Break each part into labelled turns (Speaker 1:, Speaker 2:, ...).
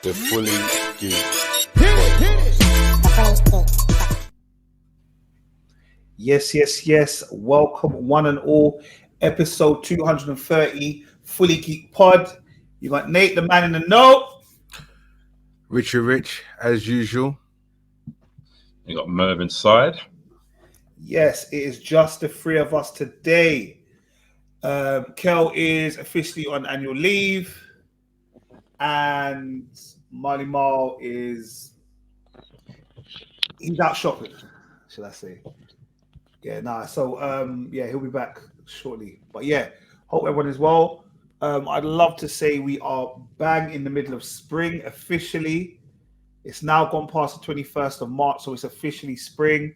Speaker 1: The Fully Geeked.
Speaker 2: Yes. Welcome, one and all. Episode 230, Fully Geek Pod. You got Nate, the man in the know.
Speaker 3: Richard Rich, as usual.
Speaker 4: You got Merv inside.
Speaker 2: Yes, it is just the three of us today. Kel is officially on annual leave, and Marley Marl he's out shopping, should I say? So he'll be back shortly. But yeah, hope everyone is well. I'd love to say we are bang in the middle of spring officially. It's now gone past the 21st of March, so it's officially spring.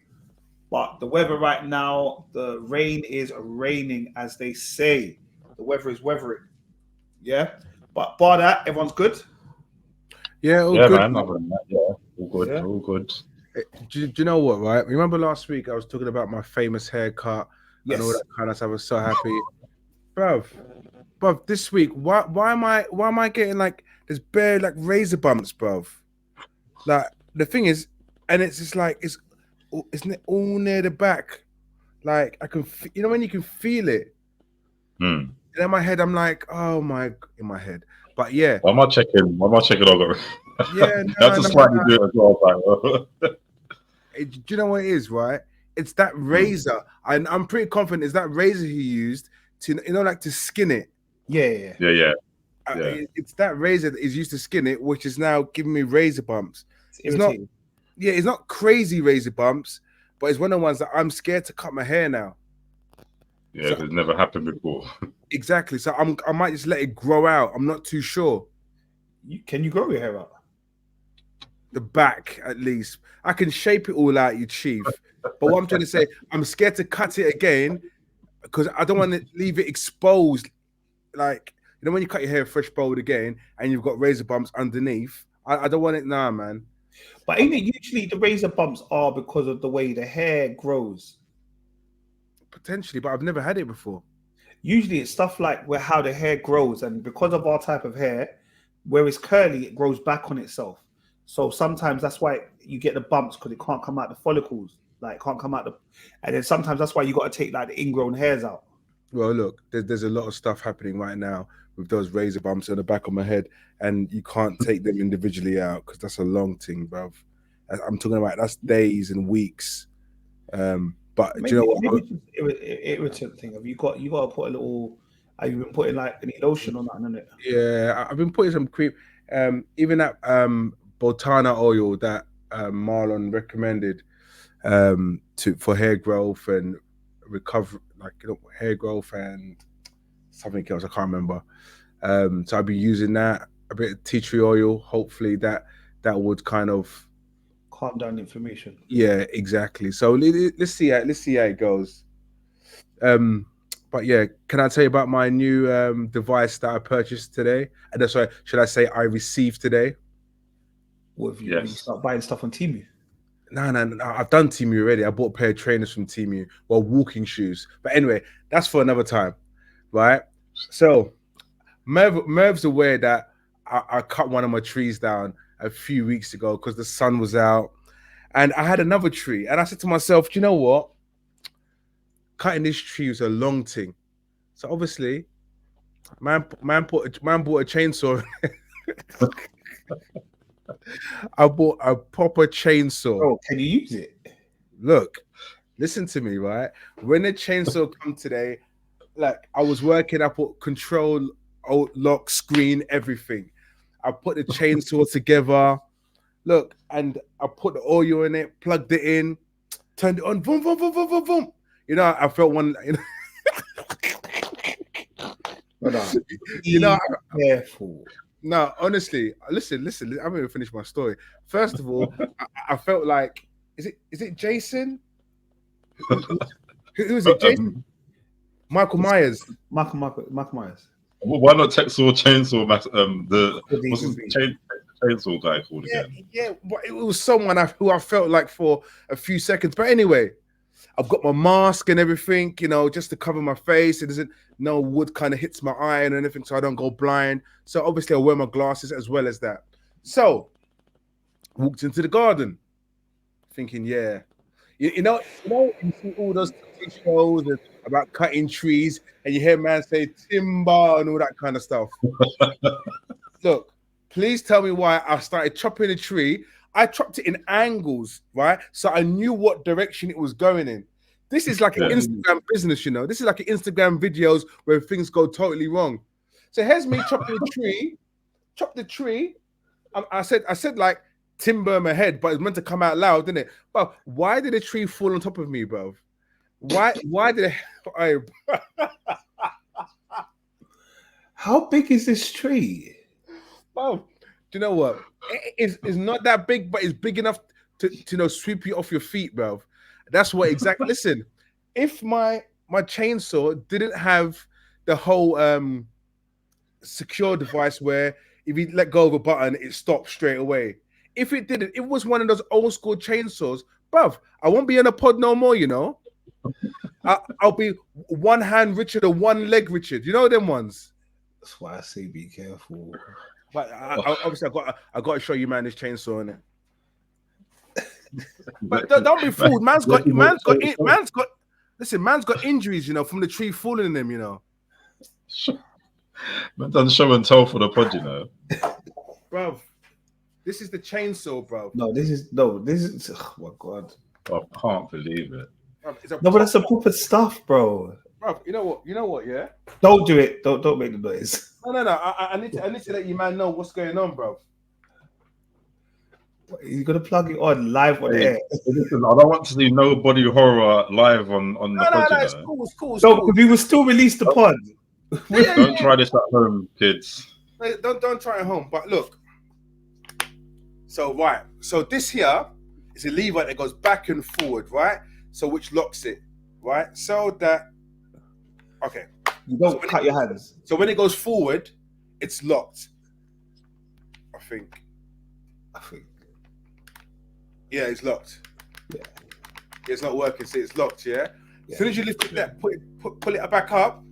Speaker 2: But the weather right now, the rain is raining, as they say. The weather is weathering. Yeah. But bar that, everyone's good?
Speaker 3: Yeah, all good.
Speaker 4: Man. Other than that, all good. Yeah. All good.
Speaker 3: Do you know what, right? Remember last week I was talking about my famous haircut and all that kind of stuff. I was so happy. Bruv, this week, why am I getting like there's bare like razor bumps, bruv? Like the thing is, and it's just like it's all near the back. Like I can, when you can feel it. And in my head, I'm like, in my head. But yeah.
Speaker 4: Why am I checking? Over?
Speaker 3: Yeah,
Speaker 4: that's a slightly do it as well.
Speaker 3: Do you know what it is, right? It's that razor, and I'm pretty confident it's that razor he used to, like to skin it.
Speaker 4: Yeah.
Speaker 3: It's that razor that is used to skin it, which is now giving me razor bumps. It's not crazy razor bumps, but it's one of the ones that I'm scared to cut my hair now.
Speaker 4: Yeah, so, it's never happened before.
Speaker 3: Exactly. So I might just let it grow out. I'm not too sure.
Speaker 2: Can you grow your hair out?
Speaker 3: The back, at least. I can shape it all out, you chief. But what I'm trying to say, I'm scared to cut it again because I don't want to leave it exposed. Like, when you cut your hair fresh bald again and you've got razor bumps underneath, I don't want it now, man.
Speaker 2: But ain't it usually the razor bumps are because of the way the hair grows?
Speaker 3: Potentially, but I've never had it before.
Speaker 2: Usually it's stuff like how the hair grows, and because of our type of hair, where it's curly, it grows back on itself. So sometimes that's why you get the bumps, because it can't come out the follicles, and then sometimes that's why you got to take like the ingrown hairs out.
Speaker 3: Well, look, there's a lot of stuff happening right now with those razor bumps on the back of my head, and you can't take them individually out because that's a long thing, bruv. I'm talking about that's days and weeks. But maybe, do you know what?
Speaker 2: Irritant thing. Have you got to put a little? Have you been putting like any lotion on that? On it?
Speaker 3: Yeah, I've been putting some cream. Even that Botana oil that Marlon recommended for hair growth and recover, hair growth and something else. I can't remember. So I've been using that, a bit of tea tree oil. Hopefully that would kind of
Speaker 2: calm down the inflammation.
Speaker 3: Yeah, exactly. So let's see how it goes. But yeah, can I tell you about my new device that I purchased today? And that's why, should I say I received today?
Speaker 2: What have you start buying stuff on Temu?
Speaker 3: No. I've done Temu already. I bought a pair of trainers from Temu, walking shoes. But anyway, that's for another time, right? So Merv's aware that I cut one of my trees down a few weeks ago because the sun was out, and I had another tree, and I said to myself, do you know what? Cutting this tree was a long thing, so obviously, man bought a chainsaw. I bought a proper chainsaw.
Speaker 2: Oh, can you use it?
Speaker 3: Look, listen to me, right? When the chainsaw come today, like I was working, I put control, lock, screen, everything. I put the chainsaw together. Look, and I put the oil in it, plugged it in, turned it on, boom, boom, boom, boom, boom, boom. I felt one.
Speaker 2: Careful.
Speaker 3: No, honestly, listen. I'm going to finish my story. First of all, I felt like, is it Jason? Who is it? Jason? Michael Myers.
Speaker 2: Michael Myers.
Speaker 4: Why not Texel Chainsaw? What's his chainsaw guy called again?
Speaker 3: Yeah, but it was someone who I felt like for a few seconds. But anyway, I've got my mask and everything, just to cover my face. It doesn't, no wood kind of hits my eye and anything, so I don't go blind. So obviously I wear my glasses as well as that. So walked into the garden, thinking, yeah, you see all those shows about cutting trees, and you hear man say timber and all that kind of stuff. Look, please tell me why I started chopping a tree. I chopped it in angles, right? So I knew what direction it was going in. This is like an Instagram business, you know. This is like an Instagram videos where things go totally wrong. So here's me chopping a tree, chop the tree. I said like timber in my head, but it's meant to come out loud, didn't it? But why did the tree fall on top of me, bro? Why did it?
Speaker 2: How big is this tree?
Speaker 3: Bro, do you know what? It's not that big, but it's big enough to sweep you off your feet, bro. That's what exactly. Listen, if my chainsaw didn't have the whole secure device where if you let go of a button, it stops straight away. If it didn't, it was one of those old school chainsaws, bruv. I won't be in a pod no more, you know. I'll be one hand Richard or one leg Richard. You know them ones.
Speaker 2: That's why I say be careful.
Speaker 3: But obviously, I got to show you, man, this chainsaw in it. But don't be fooled. Man's got injuries, you know, from the tree falling in him, you know.
Speaker 4: Man done show and tell for the pod, you know.
Speaker 3: Bruv, this is the chainsaw, bro.
Speaker 2: This is oh my god.
Speaker 4: I can't believe it.
Speaker 3: Bruv,
Speaker 2: but that's the proper stuff, bro.
Speaker 3: Bruv, you know what, yeah?
Speaker 2: Don't do it. Don't make the noise.
Speaker 3: No. I need to let you man know what's going on, bro.
Speaker 2: You're gonna plug it on live on air.
Speaker 4: Listen, I don't want to see no body horror live on the pod.
Speaker 3: No, it's cool.
Speaker 2: No, because we will still release the pod.
Speaker 4: Don't try this at home, kids.
Speaker 3: Don't try at home. But look. So this here is a lever that goes back and forward, right? So which locks it, right? So that okay.
Speaker 2: You don't cut your hands.
Speaker 3: So when it goes forward, it's locked. I think. Yeah, it's locked. Yeah, it's not working. See, it's locked. Yeah. As soon as you lift it, pull it back up.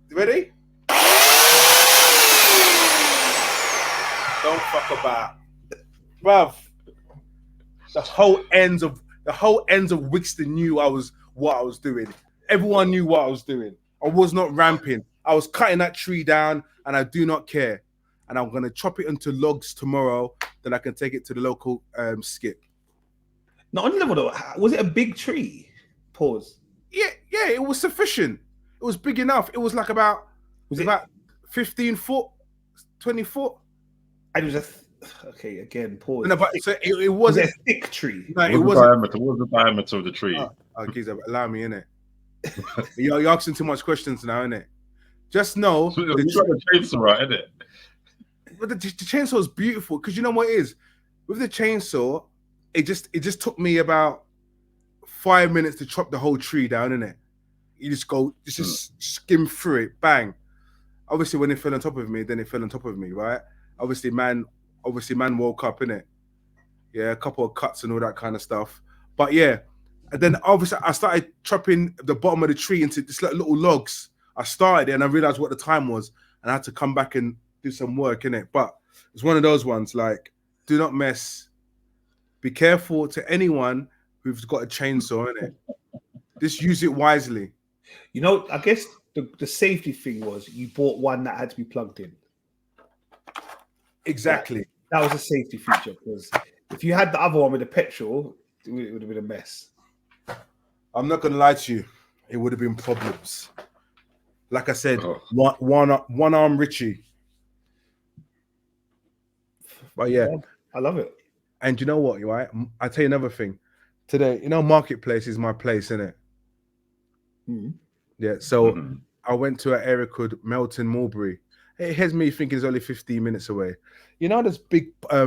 Speaker 3: You ready? Don't fuck about, bruv. The whole ends of Wixton knew what I was doing. Everyone knew what I was doing. I was not ramping. I was cutting that tree down, and I do not care. And I'm gonna chop it into logs tomorrow. Then I can take it to the local skip.
Speaker 2: Not on the level though. Was it a big tree? Pause.
Speaker 3: Yeah, it was sufficient. It was big enough. It was like about 15 foot, 20 foot.
Speaker 2: And it was okay, again, pause.
Speaker 3: No, but so it wasn't
Speaker 2: a thick tree.
Speaker 3: No,
Speaker 4: what was the diameter of the tree?
Speaker 3: Okay, allow me, innit? You're asking too much questions now, innit? Just know
Speaker 4: you got the chainsaw right, innit?
Speaker 3: But the chainsaw is beautiful because you know what it is? With the chainsaw, it just took me about 5 minutes to chop the whole tree down, innit? You just skim through it, bang. Obviously, when it fell on top of me, then it fell on top of me, right? Obviously, man woke up, innit? Yeah, a couple of cuts and all that kind of stuff. But yeah, and then obviously I started chopping the bottom of the tree into just like little logs. I started it and I realized what the time was, and I had to come back and do some work, innit? But it's one of those ones, like, do not mess. Be careful to anyone who's got a chainsaw, innit? Just use it wisely.
Speaker 2: You know, I guess the safety thing was you bought one that had to be plugged in.
Speaker 3: Exactly.
Speaker 2: That was a safety feature, because if you had the other one with the petrol, it would have been a mess.
Speaker 3: I'm not gonna lie to you, it would have been problems. Like I said, one arm Richie. But yeah,
Speaker 2: I love it.
Speaker 3: And you know what, right? I tell you another thing. Today, Marketplace is my place, isn't it?
Speaker 2: Mm-hmm.
Speaker 3: Yeah. So I went to an area called Melton Mulberry. It has me thinking it's only 15 minutes away. You know, there's big. I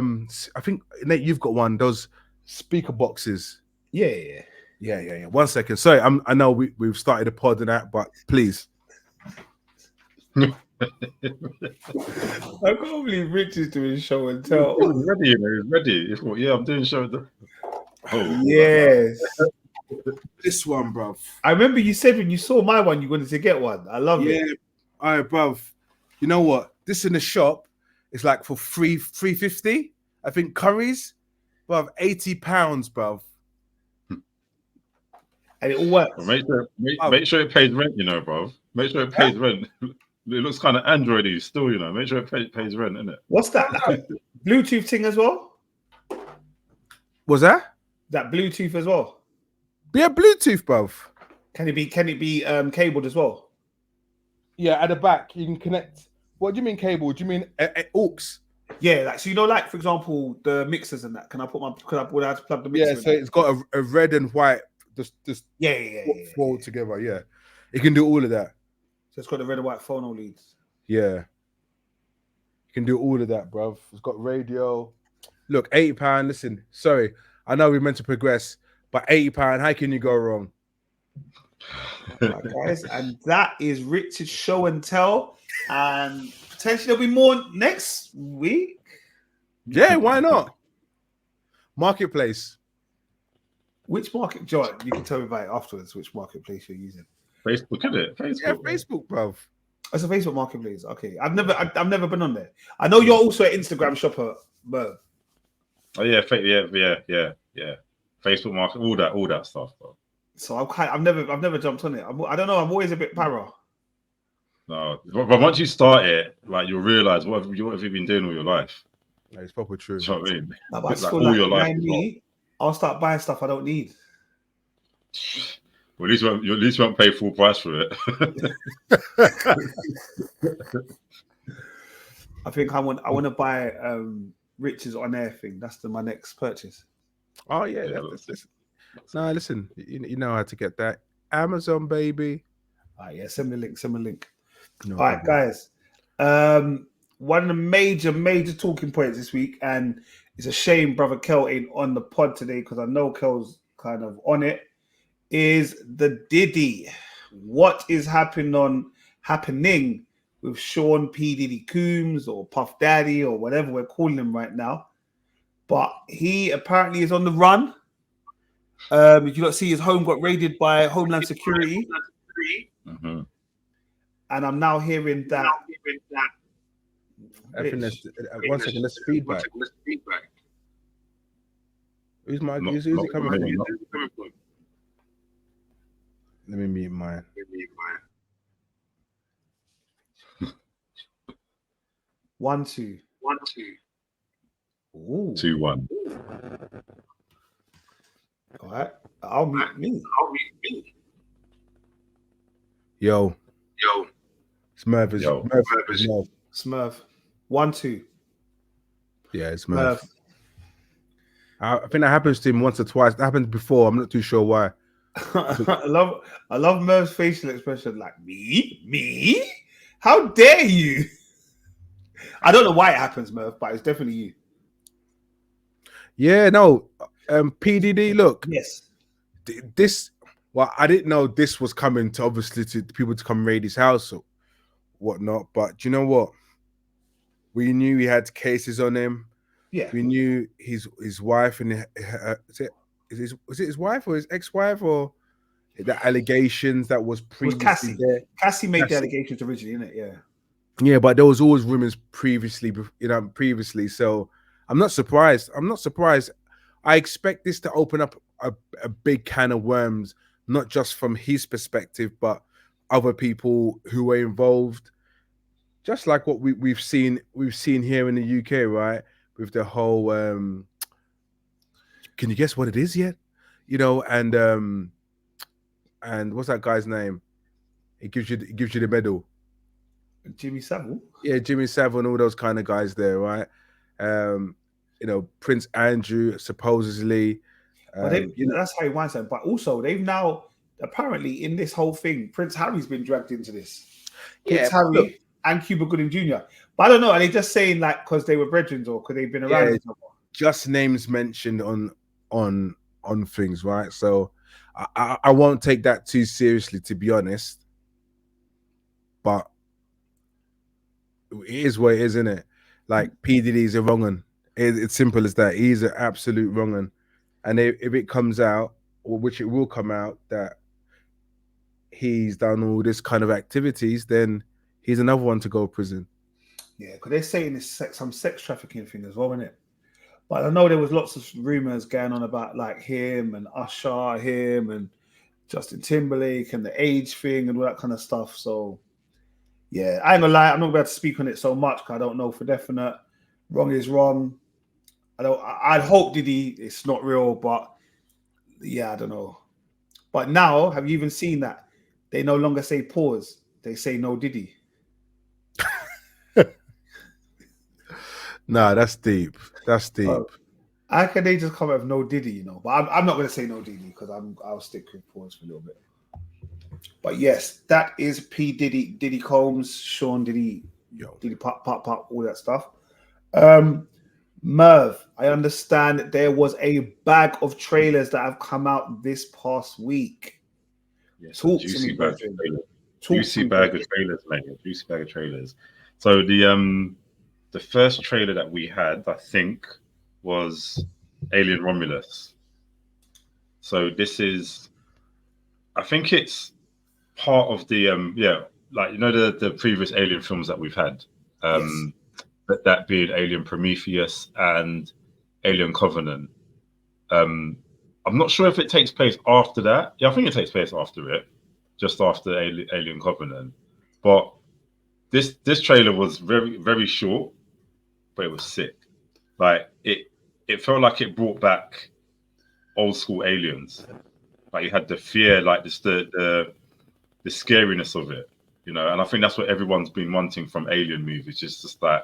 Speaker 3: think Nate, you've got one. Those speaker boxes.
Speaker 2: Yeah.
Speaker 3: 1 second. Sorry, I know we've started a pod and that, but please.
Speaker 2: I can't believe Rich is doing show and tell.
Speaker 4: He's ready, you know. He's ready. Yeah, I'm doing show.
Speaker 2: Yes.
Speaker 3: This one, bruv.
Speaker 2: I remember you said when you saw my one, you wanted to get one. I love it.
Speaker 3: Yeah. All right, bruv. You know what? This in the shop is like for $350. I think curries, bruv, £80, bruv.
Speaker 2: And it all works.
Speaker 4: Well, make sure it pays rent, you know, bro. Make sure it pays rent. It looks kind of Android-y still, you know. Make sure it pays rent, innit?
Speaker 2: What's that? Bluetooth thing as well?
Speaker 3: Was that?
Speaker 2: That Bluetooth as well?
Speaker 3: Yeah, Bluetooth, bruv.
Speaker 2: Can it be cabled as well?
Speaker 3: Yeah, at the back you can connect. What do you mean cable? Do you mean aux?
Speaker 2: Yeah, like so you know, like for example, the mixers and that. Would I have to plug the mixer?
Speaker 3: Yeah, so it's got a red and white just
Speaker 2: yeah.
Speaker 3: fold together. Yeah, it can do all of that.
Speaker 2: So it's got the red and white phono leads.
Speaker 3: Yeah, you can do all of that, bruv. It's got radio. Look, £80. Listen, sorry, I know we're meant to progress, but £80. How can you go wrong?
Speaker 2: Right, guys, and that is Richard's show and tell, and potentially there'll be more next week.
Speaker 3: Yeah, why not? Marketplace.
Speaker 2: Which market, John? You can tell me about it afterwards. Which marketplace you're using?
Speaker 4: Facebook, isn't it? Facebook.
Speaker 3: Yeah, Facebook, bruv.
Speaker 2: It's a Facebook marketplace. Okay, I've never been on there. I know you're also an Instagram shopper, but
Speaker 4: oh yeah, yeah. Facebook market, all that stuff, bro.
Speaker 2: So I've never jumped on it. I don't know. I'm always a bit para.
Speaker 4: No, but once you start it, like you'll realize what have you been doing all your life.
Speaker 3: Yeah, it's probably true.
Speaker 4: You know what I mean?
Speaker 2: No, but I just
Speaker 4: Like
Speaker 2: feel
Speaker 4: all
Speaker 2: like
Speaker 4: your life.
Speaker 2: I'll start buying stuff I don't need.
Speaker 4: Well, at least you won't pay full price for it.
Speaker 2: I think I want to buy Rich's on air thing. That's my next purchase.
Speaker 3: Oh yeah, no, listen, you know how to get that. Amazon, baby.
Speaker 2: All right, yeah, send me a link.
Speaker 3: No
Speaker 2: All right, guys. One of the major talking points this week, and it's a shame brother Kel ain't on the pod today because I know Kel's kind of on it, is the Diddy. What is happening with Sean P. Diddy Coombs or Puff Daddy or whatever we're calling him right now? But he apparently is on the run. Did you not see his home got raided by Homeland Security?
Speaker 4: Mm-hmm.
Speaker 2: And I'm now hearing that.
Speaker 3: I think that's, one second, let's feedback. Who's it coming from? Let me mute mine.
Speaker 2: 1 2.
Speaker 4: 2-1.
Speaker 2: All right. I'll mute me.
Speaker 3: Yo. Smurf is
Speaker 2: Smurf. 1 2.
Speaker 3: Yeah, it's Smurf. I think that happens to him once or twice. That happened before. I'm not too sure why.
Speaker 2: I love Merv's facial expression. Like me? How dare you? I don't know why it happens, Merv, but it's definitely you.
Speaker 3: Yeah, no. PDD, look.
Speaker 2: Yes.
Speaker 3: This, well, I didn't know this was coming to obviously to people to come raid his house or whatnot. But do you know what? We knew he had cases on him.
Speaker 2: Yeah.
Speaker 3: We knew his wife and was it his wife or his ex-wife or the allegations that was previously there.
Speaker 2: Cassie made the allegations originally, innit? Yeah.
Speaker 3: Yeah, but there was always rumors previously. So I'm not surprised. I expect this to open up a big can of worms, not just from his perspective, but other people who were involved. Just like what we've seen here in the UK, right? With the whole can you guess what it is yet? You know, and what's that guy's name? It gives you the medal.
Speaker 2: Jimmy Savile?
Speaker 3: Yeah, Jimmy Savile and all those kind of guys there, right? You know, Prince Andrew supposedly.
Speaker 2: But that's Harry Weinstein. But also, they've now apparently in this whole thing, Prince Harry's been dragged into this. Prince Harry and Cuba Gooding Jr. But I don't know. Are they just saying like because they were brethren or because they've been around?
Speaker 3: Yeah, just names mentioned on things, right? So I won't take that too seriously, to be honest. But it is what it is, isn't it? Like P. Diddy's a wrong un. It's simple as that. He's an absolute wrong un. And if it comes out, or which it will come out, that he's done all this kind of activities, then he's another one to go to prison.
Speaker 2: Yeah, because they're saying it's some sex trafficking thing as well, isn't it? But I know there was lots of rumors going on about like him and Usher, him and Justin Timberlake and the age thing and all that kind of stuff. So yeah, I ain't gonna lie, I'm not about to speak on it so much because I don't know for definite. Wrong is wrong. I'd hope Diddy it's not real, but yeah, I don't know. But now, have you even seen that? They no longer say pause, they say no Diddy.
Speaker 3: Nah, that's deep. That's deep.
Speaker 2: How can they just come out with no Diddy, you know? But I'm not going to say no Diddy because I'll stick with pause for a little bit. But yes, that is P Diddy Combs, Sean Diddy, Diddy pop, all that stuff. Merv, I understand that there was a bag of trailers that have come out this past week.
Speaker 4: Yes,
Speaker 2: Juicy
Speaker 4: bag of trailers. Juicy bag of trailers, mate. Juicy bag of trailers. So the first trailer that we had, I think, was Alien Romulus. So this is, I think it's part of the like you know the previous Alien films that we've had.
Speaker 2: Yes.
Speaker 4: That being Alien Prometheus and Alien Covenant. I'm not sure if it takes place after that. Yeah, I think it takes place after it, just after Alien Covenant. But this trailer was very, very short, but it was sick. Like it felt like it brought back old school aliens. Like you had the fear, like just the scariness of it, you know. And I think that's what everyone's been wanting from Alien movies. Just like,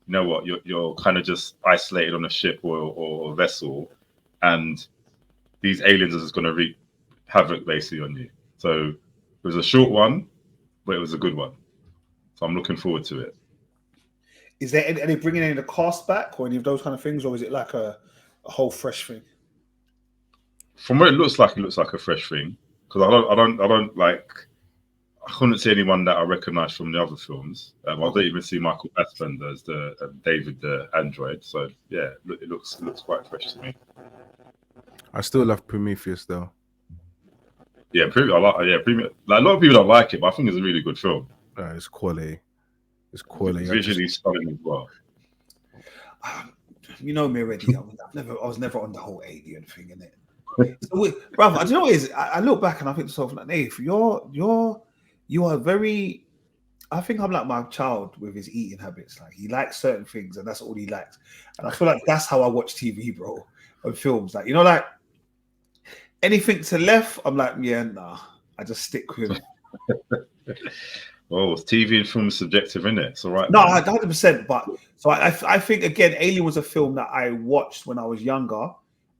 Speaker 4: you know what, you're kind of just isolated on a ship or a vessel, and these aliens are just going to wreak havoc basically on you. So it was a short one, but it was a good one. So I'm looking forward to it.
Speaker 2: Is there are they bringing any of the cast back or any of those kind of things, or is it like a whole fresh thing?
Speaker 4: From what it looks like a fresh thing. Because I don't like. I couldn't see anyone that I recognise from the other films. I don't even see Michael Fassbender as the David the android. So yeah, it looks quite fresh to me.
Speaker 3: I still love Prometheus though.
Speaker 4: Yeah, Prometheus. Like, a lot of people don't like it, but I think it's a really good film.
Speaker 3: It's quality. It's quality.
Speaker 4: It's visually stunning as well.
Speaker 2: You know me already. I was never on the whole alien thing, innit? So, brother, do you know what it is? I look back and I think to myself, like, Nath, you are very. I think I'm like my child with his eating habits. Like he likes certain things, and that's all he likes. And I feel like that's how I watch TV, bro, and films. Like, you know, like anything to left, I'm like, yeah, nah. I just stick with it.
Speaker 4: Well, TV and film is subjective, isn't it? It's all right.
Speaker 2: No, 100%. But so I think again, Alien was a film that I watched when I was younger,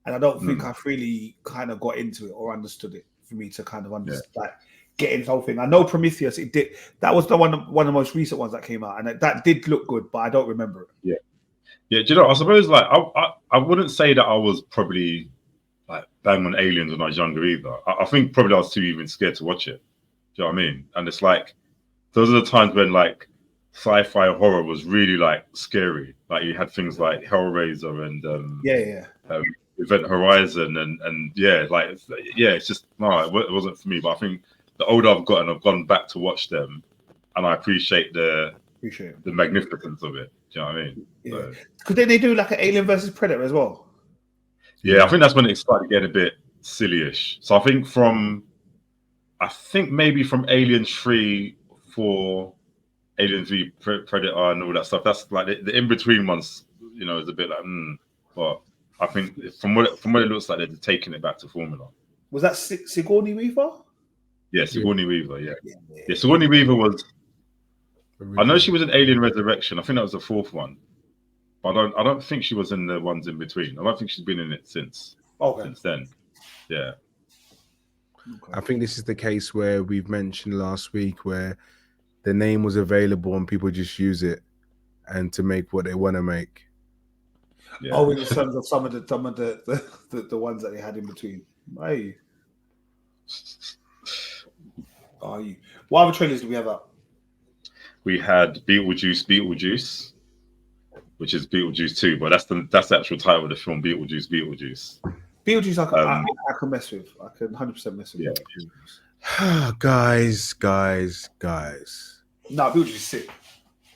Speaker 2: and I don't think I've really kind of got into it or understood it for me to kind of understand, like, get into the whole thing. I know Prometheus, it did. That was one of the most recent ones that came out, and that did look good, but I don't remember it.
Speaker 4: Yeah. Do you know? I suppose like I wouldn't say that I was probably like bang on aliens when I was younger either. I think probably I was too even scared to watch it. Do you know what I mean? And it's like those are the times when like sci-fi horror was really like scary. Like you had things like Hellraiser and Event Horizon and it's just it wasn't for me. But I think the older I've gotten, I've gone back to watch them, and I appreciate the magnificence of it. Do you know what I mean?
Speaker 2: Yeah. Because then they do like an Alien versus Predator as well.
Speaker 4: Yeah, I think that's when it started getting a bit silly-ish. So I think maybe from Alien 3 for Alien v Predator and all that stuff. That's like the in-between ones, you know, is a bit like, But I think from what it looks like, they're taking it back to formula.
Speaker 2: Was that Sigourney Weaver?
Speaker 4: Yeah, Sigourney Weaver. Yeah, Sigourney Weaver was. I know she was in Alien Resurrection. I think that was the fourth one, but I don't think she was in the ones in between. I don't think she's been in it since then. Yeah.
Speaker 3: Okay. I think this is the case where we've mentioned last week where the name was available and people just use it and to make what they want to make.
Speaker 2: Yeah. Oh, in terms of some of the ones that they had in between. What other trailers do we have up?
Speaker 4: We had Beetlejuice, which is Beetlejuice 2, but that's the actual title of the film, Beetlejuice.
Speaker 2: Beetlejuice, I can mess with. I can 100% mess with.
Speaker 3: Yeah. Guys.
Speaker 2: No, Beetlejuice is sick.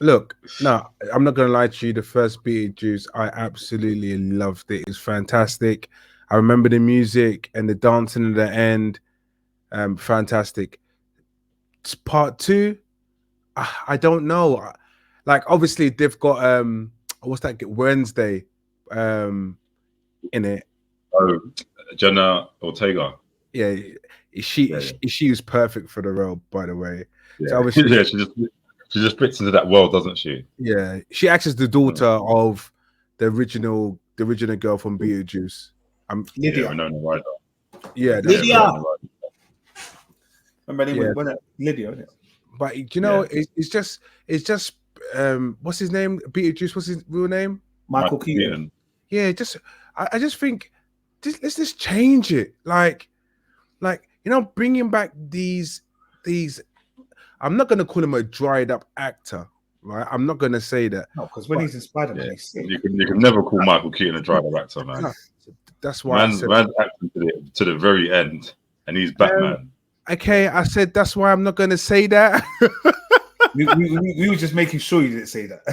Speaker 3: Look, no, I'm not gonna lie to you. The first Beetlejuice, I absolutely loved it. It's fantastic. I remember the music and the dancing at the end. Fantastic. It's part two. I don't know. Like, obviously, they've got what's that? Wednesday, in it.
Speaker 4: Oh, Jenna Ortega.
Speaker 3: Yeah, she
Speaker 4: Yeah,
Speaker 3: she was perfect for the role, by the way.
Speaker 4: yeah.
Speaker 3: So obviously,
Speaker 4: Yeah, she just fits into that world, doesn't she?
Speaker 3: yeah, she acts as the daughter of the original girl from Beetlejuice.
Speaker 2: Lydia.
Speaker 4: Yeah, Winona Ryder.
Speaker 3: Yeah,
Speaker 2: Lydia.
Speaker 4: Winona Ryder.
Speaker 2: Remember,
Speaker 3: Yeah.
Speaker 2: was it Lydia? Wasn't it?
Speaker 3: But you know, it's just what's his name? Beetlejuice. What's his real name?
Speaker 2: Michael Keaton.
Speaker 3: Yeah, I just think let's just change it. Like bringing back these. I'm not gonna call him a dried up actor, right? I'm not gonna say that.
Speaker 2: No, because when he's in Spider-Man, he's sick.
Speaker 4: You can never call Michael Keaton a driver actor, man.
Speaker 3: No, that's why
Speaker 4: man's acting to the very end, and he's Batman.
Speaker 3: Okay, I said that's why I'm not gonna say that.
Speaker 2: we were just making sure you didn't say that.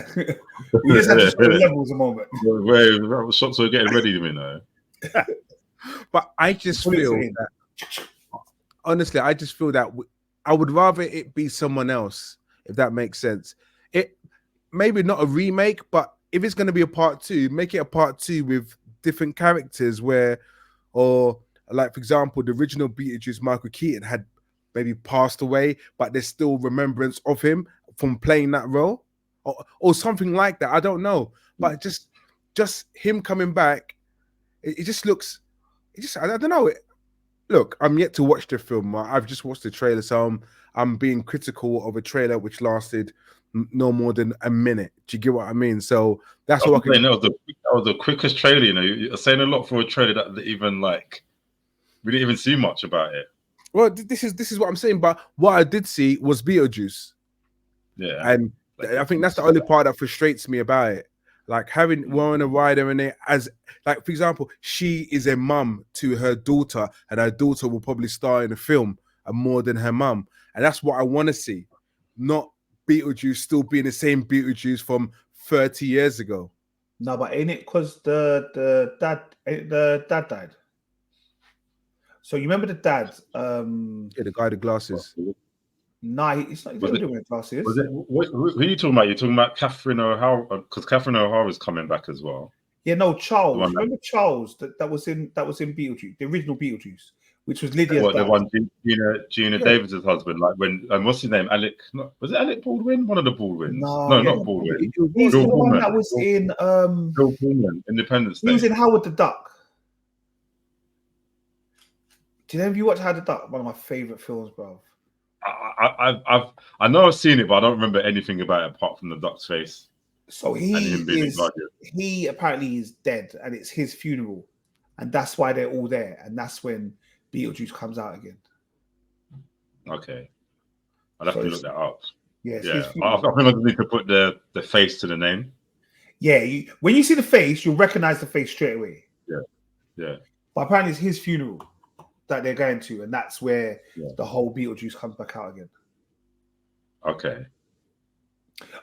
Speaker 2: We just had to show the levels a moment.
Speaker 4: Where shots were getting ready, you know.
Speaker 3: But I just feel that, honestly, I just feel that I would rather it be someone else, if that makes sense. It maybe not a remake, but if it's going to be a part two, make it a part two with different characters or like, for example, the original Beetlejuice, Michael Keaton, had maybe passed away, but there's still remembrance of him from playing that role or something like that. I don't know, but just him coming back, it just looks, I don't know. Look, I'm yet to watch the film. I've just watched the trailer, so I'm being critical of a trailer which lasted no more than a minute. Do you get what I mean? So that's what I can.
Speaker 4: That was the quickest trailer. You know, you're saying a lot for a trailer that even like we didn't even see much about it.
Speaker 3: Well, this is what I'm saying. But what I did see was Beetlejuice.
Speaker 4: Yeah,
Speaker 3: and I think that's the only part that frustrates me about it. Like having Winona Ryder in it as, like, for example, she is a mum to her daughter, and her daughter will probably star in the film more than her mum, and that's what I want to see. Not Beetlejuice still being the same Beetlejuice from 30 years ago.
Speaker 2: No, but ain't it because the dad died? So you remember the dad?
Speaker 3: Yeah, the guy with the glasses.
Speaker 2: Nah, it's not. He's not doing glasses.
Speaker 4: Was it? Who are you talking about? You're talking about Catherine O'Hara, because Catherine O'Hara is coming back as well.
Speaker 2: Yeah, no, Charles. Remember Charles that was in Beetlejuice, the original Beetlejuice, which was Lydia's dad.
Speaker 4: The one Gina Davis' husband. Like when what's his name? Alec? Was it Alec Baldwin? One of the Baldwins? No, not Baldwin.
Speaker 2: He's the one that was in
Speaker 4: Bill Pullman, Independence Day.
Speaker 2: He was in Howard the Duck. Did any of you watch Howard the Duck? One of my favorite films, bro.
Speaker 4: I know I've seen it, but I don't remember anything about it apart from the duck's face.
Speaker 2: So he apparently is dead, and it's his funeral, and that's why they're all there, and that's when Beetlejuice comes out again.
Speaker 4: Okay, I'll have to look that up.
Speaker 2: Yes,
Speaker 4: yeah. I think I need to put the face to the name.
Speaker 2: Yeah, when you see the face, you'll recognize the face straight away.
Speaker 4: Yeah.
Speaker 2: But apparently, it's his funeral that they're going to, and that's where the whole Beetlejuice comes back out again.
Speaker 4: Okay.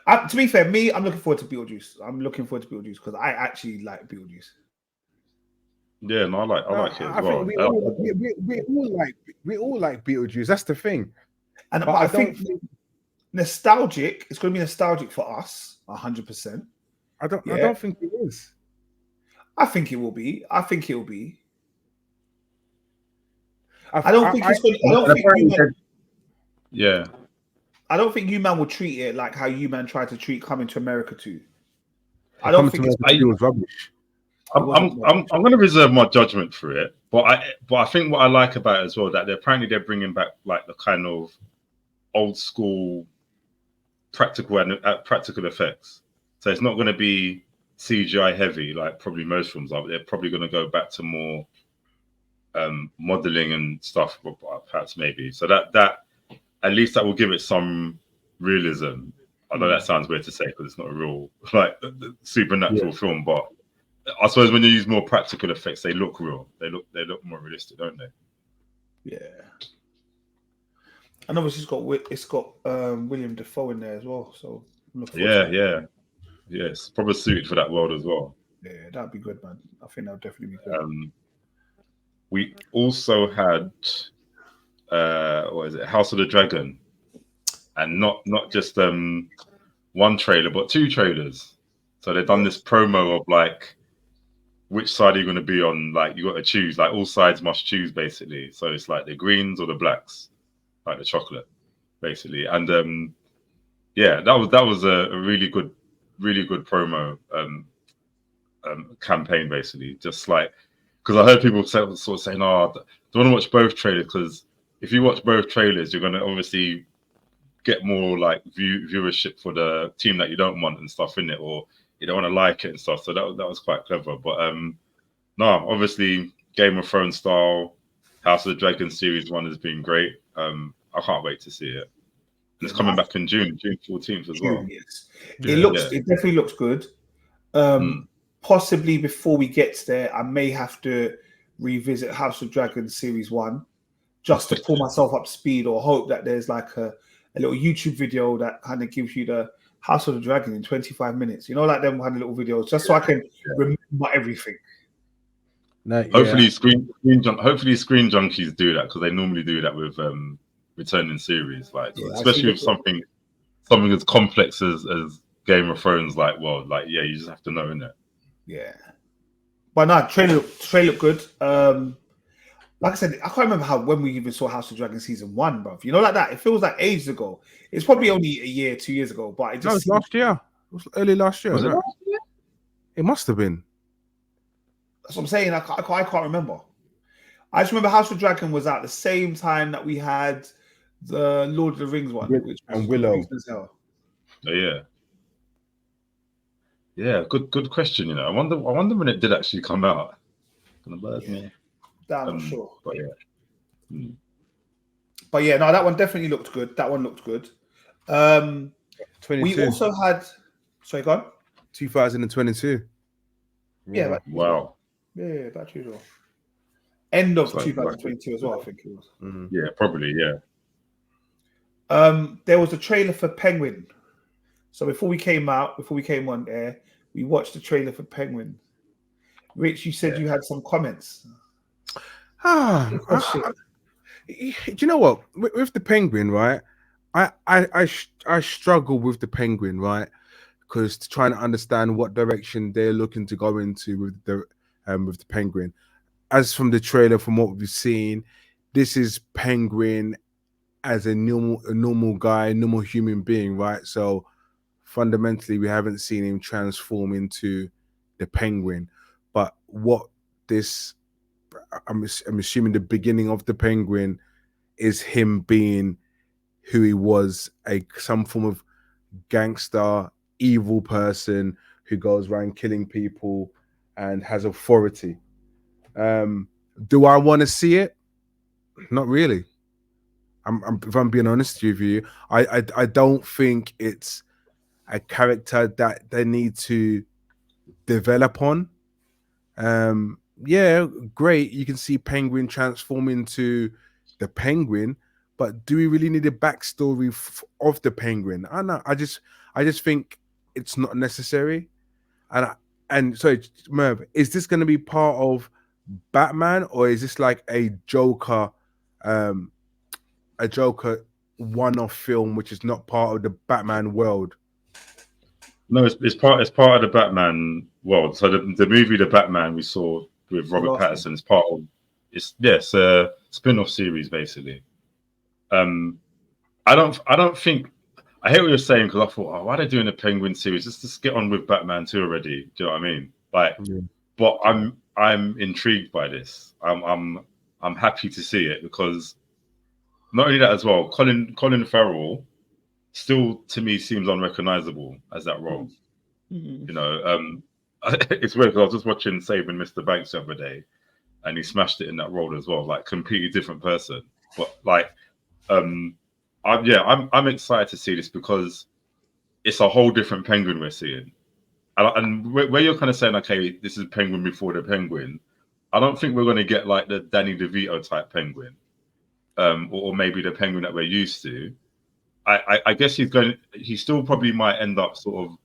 Speaker 2: To be fair, I'm looking forward to Beetlejuice. I'm looking forward to Beetlejuice because I actually like Beetlejuice.
Speaker 4: Yeah, no, I like it as well.
Speaker 3: We all like Beetlejuice. That's the thing.
Speaker 2: But I think nostalgic. It's going to be nostalgic for us, 100%.
Speaker 3: I don't think it is.
Speaker 2: I think it will be. I don't think you man will treat it like how you man tried to treat Coming to America too. I don't think it
Speaker 3: was rubbish.
Speaker 4: I'm going to reserve my judgment for it, but I think what I like about it as well that they're bringing back like the kind of old school practical effects. So it's not going to be CGI heavy like probably most films are. But they're probably going to go back to more modeling and stuff, perhaps maybe. So that at least that will give it some realism. I know that sounds weird to say because it's not a real like supernatural film, but I suppose when you use more practical effects, they look real. They look more realistic, don't they?
Speaker 2: Yeah. And obviously it's got William Dafoe in there as well. So I'm looking forward to it.
Speaker 4: Yes, probably suited for that world as well.
Speaker 2: Yeah, that'd be good, man. I think that would definitely be good.
Speaker 4: We also had what is it, House of the Dragon, and not just one trailer, but two trailers. So they've done this promo of like which side are you going to be on? Like you got to choose. Like all sides must choose, basically. So it's like the greens or the blacks, like the chocolate, basically. And yeah, that was a really good promo campaign, basically. Just like because I heard people sort of saying, "Oh, I don't want to watch both trailers," because if you watch both trailers, you're going to obviously get more like viewership for the team that you don't want and stuff in it, or you don't want to like it and stuff. So that was quite clever. But no, obviously Game of Thrones style House of the Dragon series one has been great. I can't wait to see it. And it's coming back in June 14th as well.
Speaker 2: Yes. It definitely looks good. Possibly before we get there, I may have to revisit House of Dragon series 1 just to pull myself up to speed, or hope that there's like a little YouTube video that kind of gives you the House of the Dragon in 25 minutes. You know, like them kind of little videos, just so I can remember everything.
Speaker 3: No,
Speaker 4: hopefully, Screen Junkies do that, because they normally do that with returning series, like especially with something as complex as Game of Thrones. Like, well, like you just have to know, innit?
Speaker 2: Yeah, but no, trailer looked good. Like I said, I can't remember when we even saw House of Dragon season 1, bro. You know, like that. It feels like ages ago. It's probably only a year, 2 years ago, but it just
Speaker 3: was last year. It was early last year.
Speaker 4: Was it last year?
Speaker 3: It must have been.
Speaker 2: That's what I'm saying. I can't remember. I just remember House of Dragon was at the same time that we had the Lord of the Rings one, which was
Speaker 3: Willow.
Speaker 2: Oh
Speaker 4: yeah. Yeah, good question. You know, I wonder when it did actually come out. Gonna buzz me.
Speaker 2: I'm not sure.
Speaker 4: But yeah.
Speaker 2: But yeah, no, that one definitely looked good. That one looked good.
Speaker 3: 22.
Speaker 2: We also had. Sorry, go on.
Speaker 3: 2022.
Speaker 2: Yeah.
Speaker 4: Wow.
Speaker 2: Yeah, that's usual. End of 2022 as well, I think it was.
Speaker 4: Yeah, probably. Yeah.
Speaker 2: There was a trailer for Penguin. So before we came on air, we watched the trailer for Penguin. Rich, you said you had some comments.
Speaker 3: Do you know what? With the Penguin, right? I struggle with the Penguin, right? Because trying to understand what direction they're looking to go into with the Penguin. As from the trailer, from what we've seen, this is Penguin as a normal guy, normal human being, right? So fundamentally, we haven't seen him transform into the Penguin. But what this, I'm assuming the beginning of the Penguin is him being who he was, some form of gangster, evil person who goes around killing people and has authority. Do I want to see it? Not really. If I'm being honest with you, I don't think it's a character that they need to develop on. Yeah, great. You can see Penguin transform into the Penguin, but do we really need a backstory of the Penguin? I know. I just think it's not necessary. And so, Merv, is this going to be part of Batman, or is this like a Joker one-off film which is not part of the Batman world?
Speaker 4: No, it's part of the Batman world. So the movie The Batman we saw with Robert Pattinson is part of it's a spin-off series basically. I don't think I hear what you're saying, because I thought, why are they doing a Penguin series? Just get on with Batman 2 already. Do you know what I mean? Like, but I'm intrigued by this. I'm happy to see it, because not only that as well, Colin Farrell still to me seems unrecognizable as that role. You know, it's weird because I was just watching Saving Mr. Banks the other day, and he smashed it in that role as well, like completely different person. But like, I'm excited to see this, because it's a whole different Penguin we're seeing. And where you're kind of saying, okay, this is Penguin before the Penguin, I don't think we're going to get like the Danny DeVito type Penguin, or maybe the Penguin that we're used to. I guess he still probably might end up sort of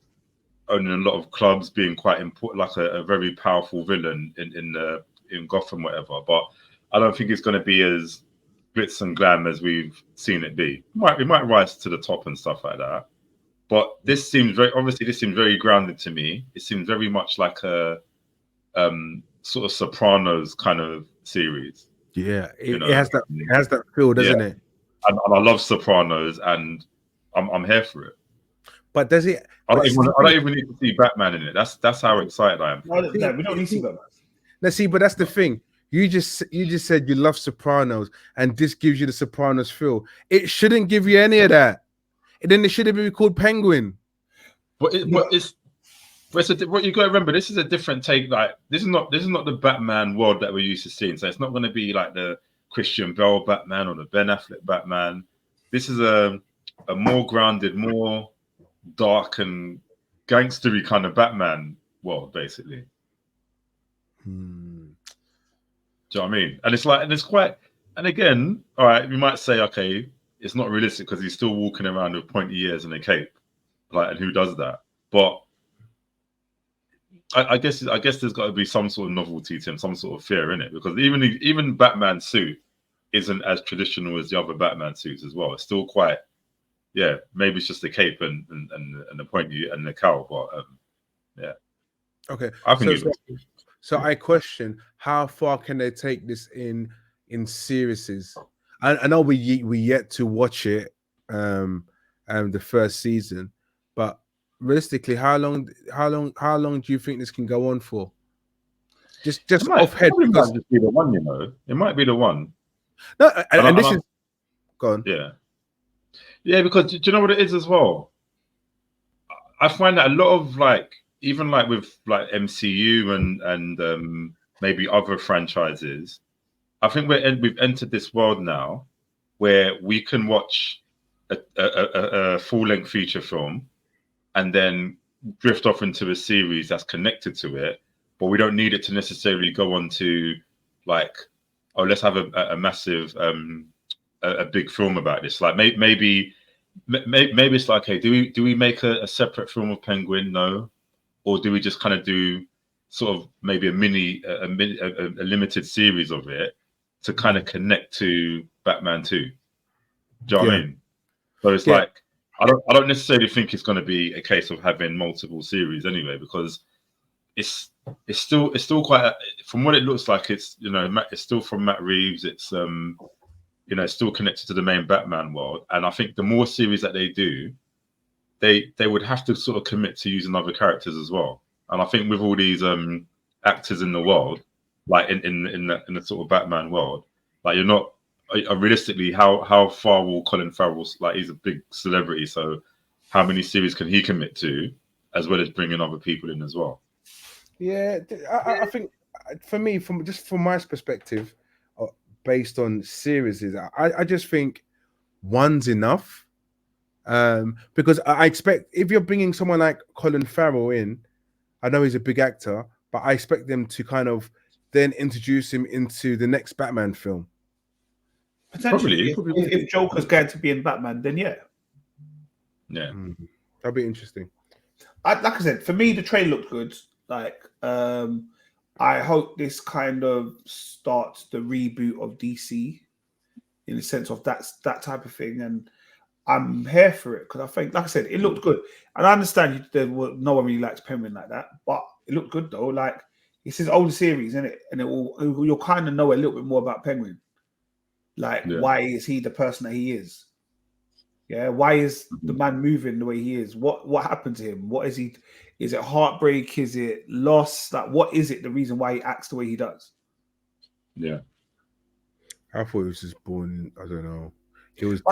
Speaker 4: owning a lot of clubs, being quite important, like a very powerful villain in Gotham, whatever. But I don't think it's going to be as glitz and glam as we've seen it be. It might rise to the top and stuff like that. But this seems very grounded to me. It seems very much like a sort of Sopranos kind of series.
Speaker 3: Yeah, it has that feel, doesn't it?
Speaker 4: And I love Sopranos, and I'm here for it.
Speaker 3: But does it?
Speaker 4: I don't even need to see Batman in it. That's how excited I am.
Speaker 2: No, we don't need to see Batman.
Speaker 3: Let's see, but that's the thing. You just said you love Sopranos, and this gives you the Sopranos feel. It shouldn't give you any of that. And then it should have been called Penguin.
Speaker 4: But you got to remember, this is a different take. Like this is not the Batman world that we're used to seeing. So it's not going to be like the Christian Bale Batman or the Ben Affleck Batman. This is a more grounded, more dark and gangstery kind of Batman world, basically. Do you know what I mean? And it's quite. And again, all right, we might say, okay, it's not realistic because he's still walking around with pointy ears and a cape, and who does that? But I guess there's got to be some sort of novelty to him, some sort of fear in it, because even Batman's suit isn't as traditional as the other Batman suits as well. It's still quite, maybe it's just the cape and the pointy and the cowl, but yeah.
Speaker 3: Okay,
Speaker 4: I think
Speaker 3: so I question how far can they take this in series. I know we yet to watch it, the first season, but realistically, how long do you think this can go on for? Just off head.
Speaker 4: It might just be the one, you know. It might be the one.
Speaker 3: No, and this is go on.
Speaker 4: Yeah, because do you know what it is as well? I find that a lot of even with MCU and maybe other franchises, I think we've entered this world now where we can watch a full-length feature film and then drift off into a series that's connected to it, but we don't need it to necessarily go on to let's have a massive a big film about this. Like maybe it's like, hey, do we make a separate film of Penguin? No, or do we just kind of do sort of maybe a limited series of it to kind of connect to Batman 2? Do you know what I mean? So it's like I don't necessarily think it's going to be a case of having multiple series anyway, because it's still quite, from what it looks like, it's it's still from Matt Reeves. It's it's still connected to the main Batman world, and I think the more series that they do, they would have to sort of commit to using other characters as well. And I think with all these actors in the world, like in the sort of Batman world, like you're not realistically, how far will Colin Farrell, he's a big celebrity, so how many series can he commit to, as well as bringing other people in as well?
Speaker 3: Yeah, I think for me, from my perspective, based on series, I just think one's enough. Because I expect if you're bringing someone like Colin Farrell in, I know he's a big actor, but I expect them to kind of then introduce him into the next Batman film.
Speaker 2: Potentially, if Joker's going to be in Batman, then yeah.
Speaker 3: That'd be interesting.
Speaker 2: Like I said, for me, the trailer looked good. I hope this kind of starts the reboot of DC in the sense of that type of thing, and I'm here for it because I think, like I said, it looked good. And I understand no one really likes Penguin like that, but it looked good though. Like it's his older series, isn't it? And you'll kind of know a little bit more about Penguin. Why is he the person that he is? Yeah, why is the man moving the way he is? What happened to him? What is he? Is it heartbreak? Is it loss? What is it? The reason why he acts the way he does?
Speaker 3: Yeah, I thought he was just born. I don't know. He was.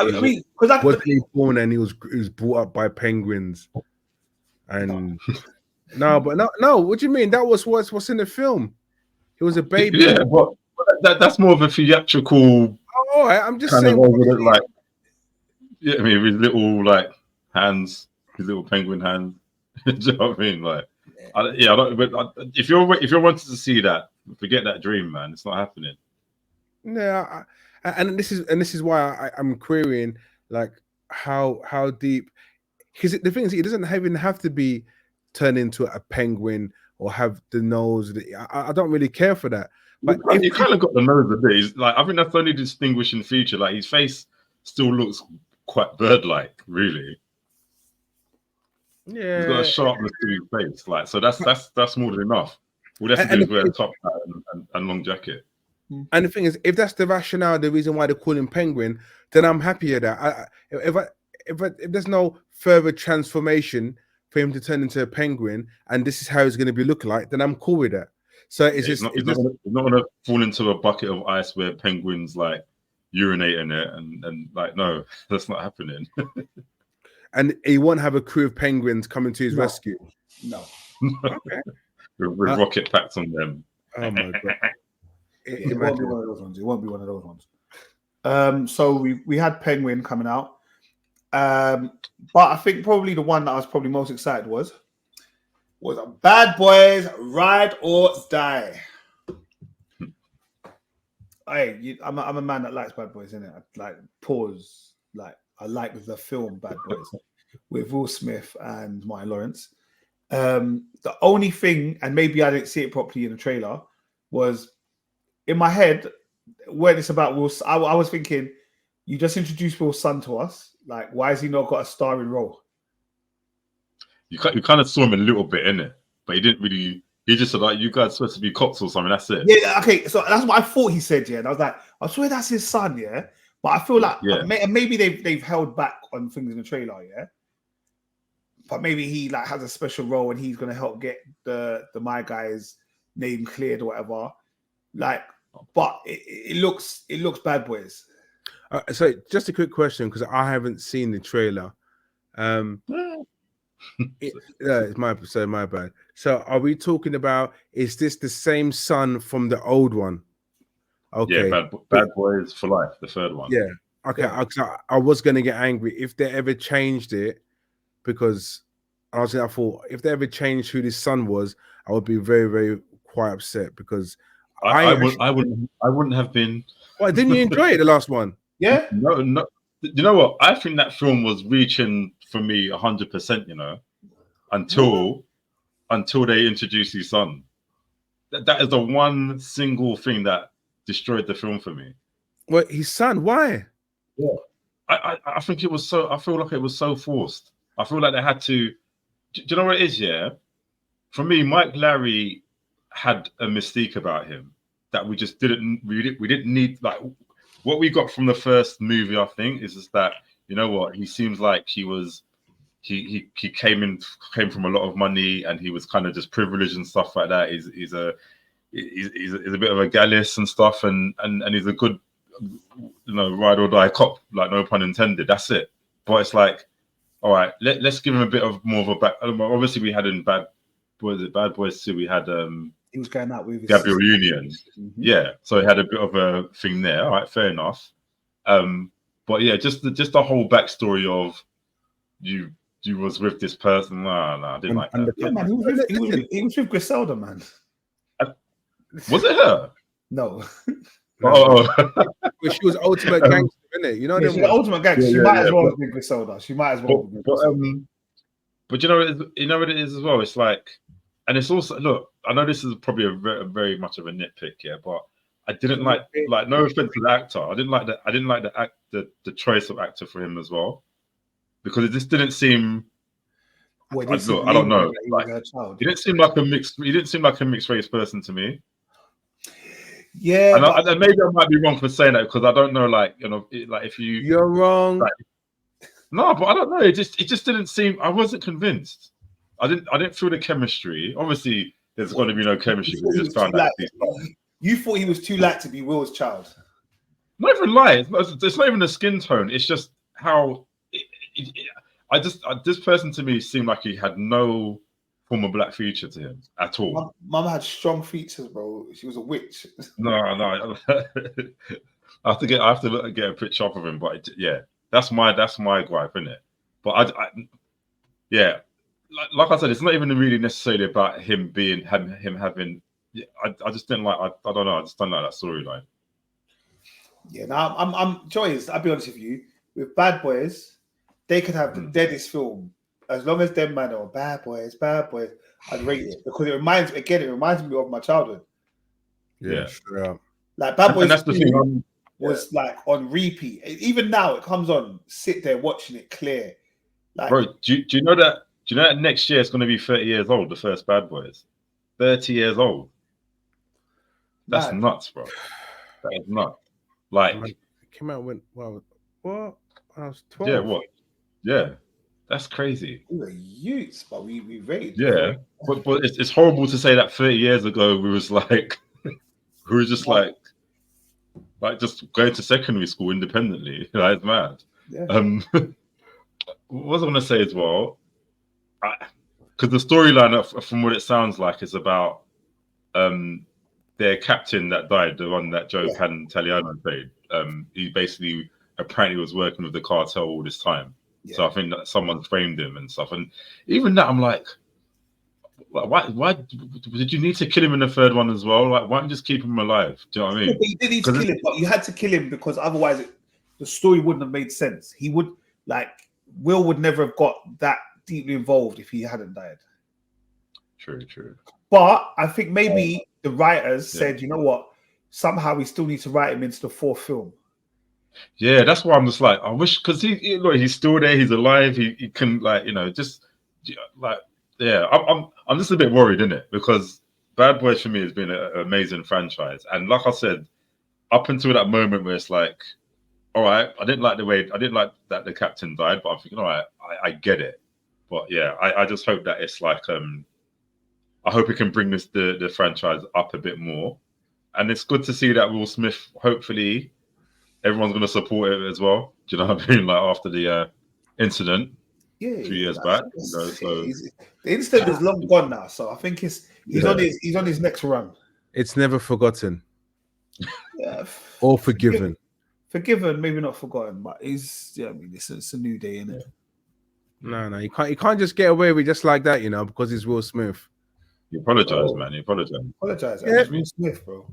Speaker 3: Born and he was brought up by penguins. And no. What do you mean? That was what's in the film. He was a baby.
Speaker 4: Yeah, but that's more of a theatrical.
Speaker 3: Oh, I'm just saying.
Speaker 4: Yeah, I mean, with little hands, his little penguin hands. Do you know what I mean? I don't. But if you're wanting to see that, forget that dream, man. It's not happening.
Speaker 3: Yeah, and this is why I'm querying how deep. Because the thing is, it doesn't even have to be turned into a penguin or have the nose. I don't really care for that. But
Speaker 4: he kind of got the nose a bit. He's like, I think that's the only distinguishing feature. Like his face still looks quite bird-like, really.
Speaker 3: Yeah,
Speaker 4: he's got a sharpness to his face. Like, so that's more than enough. All they have to do is wear a top hat and long jacket.
Speaker 3: And the thing is, if that's the rationale, the reason why they call him Penguin, then I'm happy with that. If there's no further transformation for him to turn into a penguin, and this is how he's going to be looking like, then I'm cool with that. So he's not
Speaker 4: going to fall into a bucket of ice where penguins like urinate in it, and like, no, that's not happening.
Speaker 3: And he won't have a crew of penguins coming to his rescue.
Speaker 2: No.
Speaker 3: Okay.
Speaker 4: with rocket packs on them.
Speaker 3: Oh my god.
Speaker 2: It won't be one of those ones. It won't be one of those ones. So we had Penguin coming out. But I think probably the one that I was probably most excited was Bad Boys Ride or Die. I'm a man that likes Bad Boys, innit? I like the film Bad Boys with Will Smith and Martin Lawrence. The only thing, and maybe I didn't see it properly in the trailer, was in my head when it's about Will. I was thinking, you just introduced Will's son to us. Like, why has he not got a starring role?
Speaker 4: You kind of saw him a little bit in it, but he didn't really. He just said, like, you guys are supposed to be cops or something. That's it.
Speaker 2: Yeah, okay. So that's what I thought he said. Yeah, and I was like, I swear that's his son. Yeah, but I feel like maybe they've held back on things in the trailer. Yeah, but maybe he like has a special role and he's gonna help get the My Guy's name cleared or whatever. Like, but it looks Bad Boys.
Speaker 3: So just a quick question, because I haven't seen the trailer. It's my bad. So are we talking about, is this the same son from the old one? Okay.
Speaker 4: Yeah, Bad Boys for Life, the third one.
Speaker 3: Yeah. Okay. Yeah. I was going to get angry if they ever changed it, because I thought if they ever changed who this son was, I would be very, very quite upset, because
Speaker 4: I wouldn't have been.
Speaker 3: Why didn't you enjoy it, the last one?
Speaker 2: Yeah.
Speaker 4: No. You know what? I think that film was reaching for me 100%. You know, until they introduced his son. That is the one single thing that destroyed the film for me.
Speaker 3: What, his son? Why?
Speaker 4: Yeah, I think it was so. I feel like it was so forced. I feel like they had to. Do you know what it is? Yeah, for me, Mike Larry had a mystique about him that we just didn't. We didn't need, like, what we got from the first movie. I think is just that, you know what, he seems like he was. He came from a lot of money, and he was kind of just privileged and stuff like that. He's a bit of a gallus and stuff, and he's a good, you know, ride or die cop, like, no pun intended. That's it. But it's like, all right, let's give him a bit of more of a back. Obviously, we had in Bad Boys 2, we had
Speaker 2: he was going out with his
Speaker 4: Gabriel Union. Mm-hmm. Yeah, so he had a bit of a thing there. All right, fair enough. But yeah, just the whole backstory of you was with this person. No, I didn't like that.
Speaker 2: Yeah, man, he was with Griselda, man.
Speaker 4: Was it her?
Speaker 2: No.
Speaker 4: Oh,
Speaker 3: but she was ultimate gangster, isn't it? You know,
Speaker 2: yeah, she's the ultimate gangster. She might as well have been Griselda. She might as well have been Griselda.
Speaker 4: But you know what it is as well. It's like, and it's also, look, I know this is probably a very much of a nitpick here, but I didn't like no offense to the actor. I didn't like the choice of actor for him as well, because it just didn't seem. I don't know. Like, he didn't seem like a mixed race person to me.
Speaker 2: Yeah,
Speaker 4: and maybe I might be wrong for saying that, because I don't know. Like, you know, like, if
Speaker 3: you're wrong.
Speaker 4: Like, no, but I don't know. It just didn't seem. I wasn't convinced. I didn't feel the chemistry. Obviously, there's going to be no chemistry. We just found out.
Speaker 2: You thought he was too light to be Will's child.
Speaker 4: Not even light. It's not even the skin tone. It's just how. This person to me seemed like he had no form of black feature to him at all.
Speaker 2: Mum had strong features, bro. She was a witch.
Speaker 4: No. I have to get a picture of him, but yeah, that's my gripe, isn't it? But yeah, like I said, it's not even really necessarily about him having. I just didn't like. I don't know. I just don't like that storyline.
Speaker 2: Yeah, now I'm joyous. I'll be honest with you. With Bad Boys, they could have the deadest film. As long as them man are bad boys, I'd rate it because it reminds me of my childhood.
Speaker 3: Yeah, sure.
Speaker 2: Like Bad Boys
Speaker 4: and that's the thing.
Speaker 2: Was like on repeat. Even now it comes on, sit there watching it clear. Like,
Speaker 4: bro, do you know that? Do you know that next year it's going to be 30 years old? The first Bad Boys, 30 years old. That's nuts, bro. That is nuts. Like,
Speaker 3: it came out when what? When I was 12.
Speaker 4: Yeah, what? Yeah, that's crazy.
Speaker 2: We were youths, but we rated.
Speaker 4: Yeah, but it's horrible to say that 30 years ago we was like, we were just like just going to secondary school independently. Like, it's mad.
Speaker 2: Yeah.
Speaker 4: What was I going to say as well? Because the storyline, from what it sounds like, is about their captain that died, the one that Joe Pantoliano played. He basically apparently was working with the cartel all this time. Yeah. So I think that someone framed him and stuff. And even that, I'm like, why did you need to kill him in the third one as well? Like, why don't you just keep him alive? Do you know what I mean?
Speaker 2: Yeah, but you did need to kill him, but you had to kill him because otherwise the story wouldn't have made sense. He would, like, Will would never have got that deeply involved if he hadn't died.
Speaker 4: True.
Speaker 2: But I think maybe the writers said, you know what, somehow we still need to write him into the fourth film.
Speaker 4: Yeah, that's why I'm just like, I wish, because he's still there, he's alive, he can, like, just like, yeah, I'm just a bit worried, innit? Because Bad Boys for me has been an amazing franchise, and like I said, up until that moment where it's like, all right, I didn't like that the captain died, but I'm thinking, all right, I get it, but yeah, I just hope that it's like, I hope it can bring the franchise up a bit more, and it's good to see that Will Smith, hopefully, everyone's going to support it as well. Do you know what I mean? Like, after the incident.
Speaker 2: Yeah,
Speaker 4: 2 years back.
Speaker 2: So the incident is long gone now, so I think he's on his next run.
Speaker 3: It's never forgotten.
Speaker 2: Yeah,
Speaker 3: or forgiven.
Speaker 2: Forgiven, maybe not forgotten, but it's a new day, isn't it?
Speaker 3: No, you can't just get away with just like that, because it's Will Smith.
Speaker 4: You apologize, man. You apologize.
Speaker 2: Apologize. Yeah. Will Smith, bro.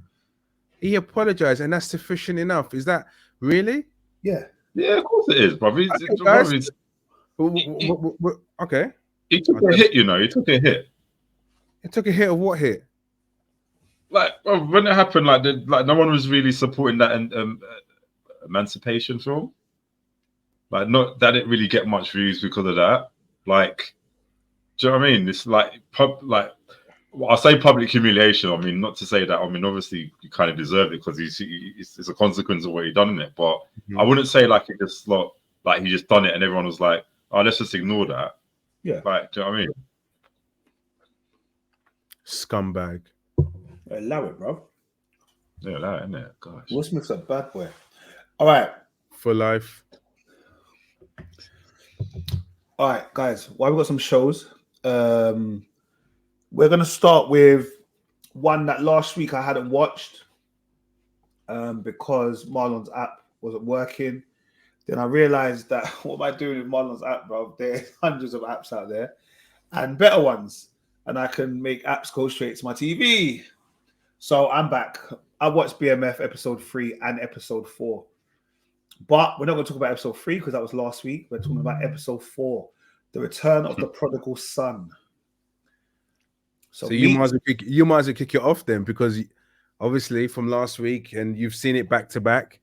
Speaker 3: He apologized, and that's sufficient enough. Is that really?
Speaker 2: Yeah.
Speaker 4: Yeah, of course it is, bro.
Speaker 3: Okay.
Speaker 4: He took a hit, He took a hit.
Speaker 3: He took a hit of what hit?
Speaker 4: Like, when it happened, like no one was really supporting that emancipation film. Like, not that didn't really get much views because of that. Like, do you know what I mean? It's like I say public humiliation. I mean, not to say that. I mean, obviously, you kind of deserve it because it's a consequence of what he done in it. But I wouldn't say like it just like he just done it and everyone was like, "Oh, let's just ignore that."
Speaker 2: Yeah,
Speaker 4: like, do you know what I mean?
Speaker 3: Scumbag.
Speaker 2: Allow it, bro.
Speaker 4: Yeah, that, isn't it? Gosh,
Speaker 2: Will Smith's a bad boy. All right,
Speaker 3: for life.
Speaker 2: All right, guys. Well, we've got some shows. We're going to start with one that last week I hadn't watched because Marlon's app wasn't working. Then I realized that what am I doing with Marlon's app, bro? There's hundreds of apps out there and better ones. And I can make apps go straight to my TV. So I'm back. I watched BMF episode 3 and episode 4. But we're not going to talk about episode 3 because that was last week. We're talking about episode 4, The Return of the Prodigal Son.
Speaker 3: So you might as well kick it off then, because obviously from last week and you've seen it back to back.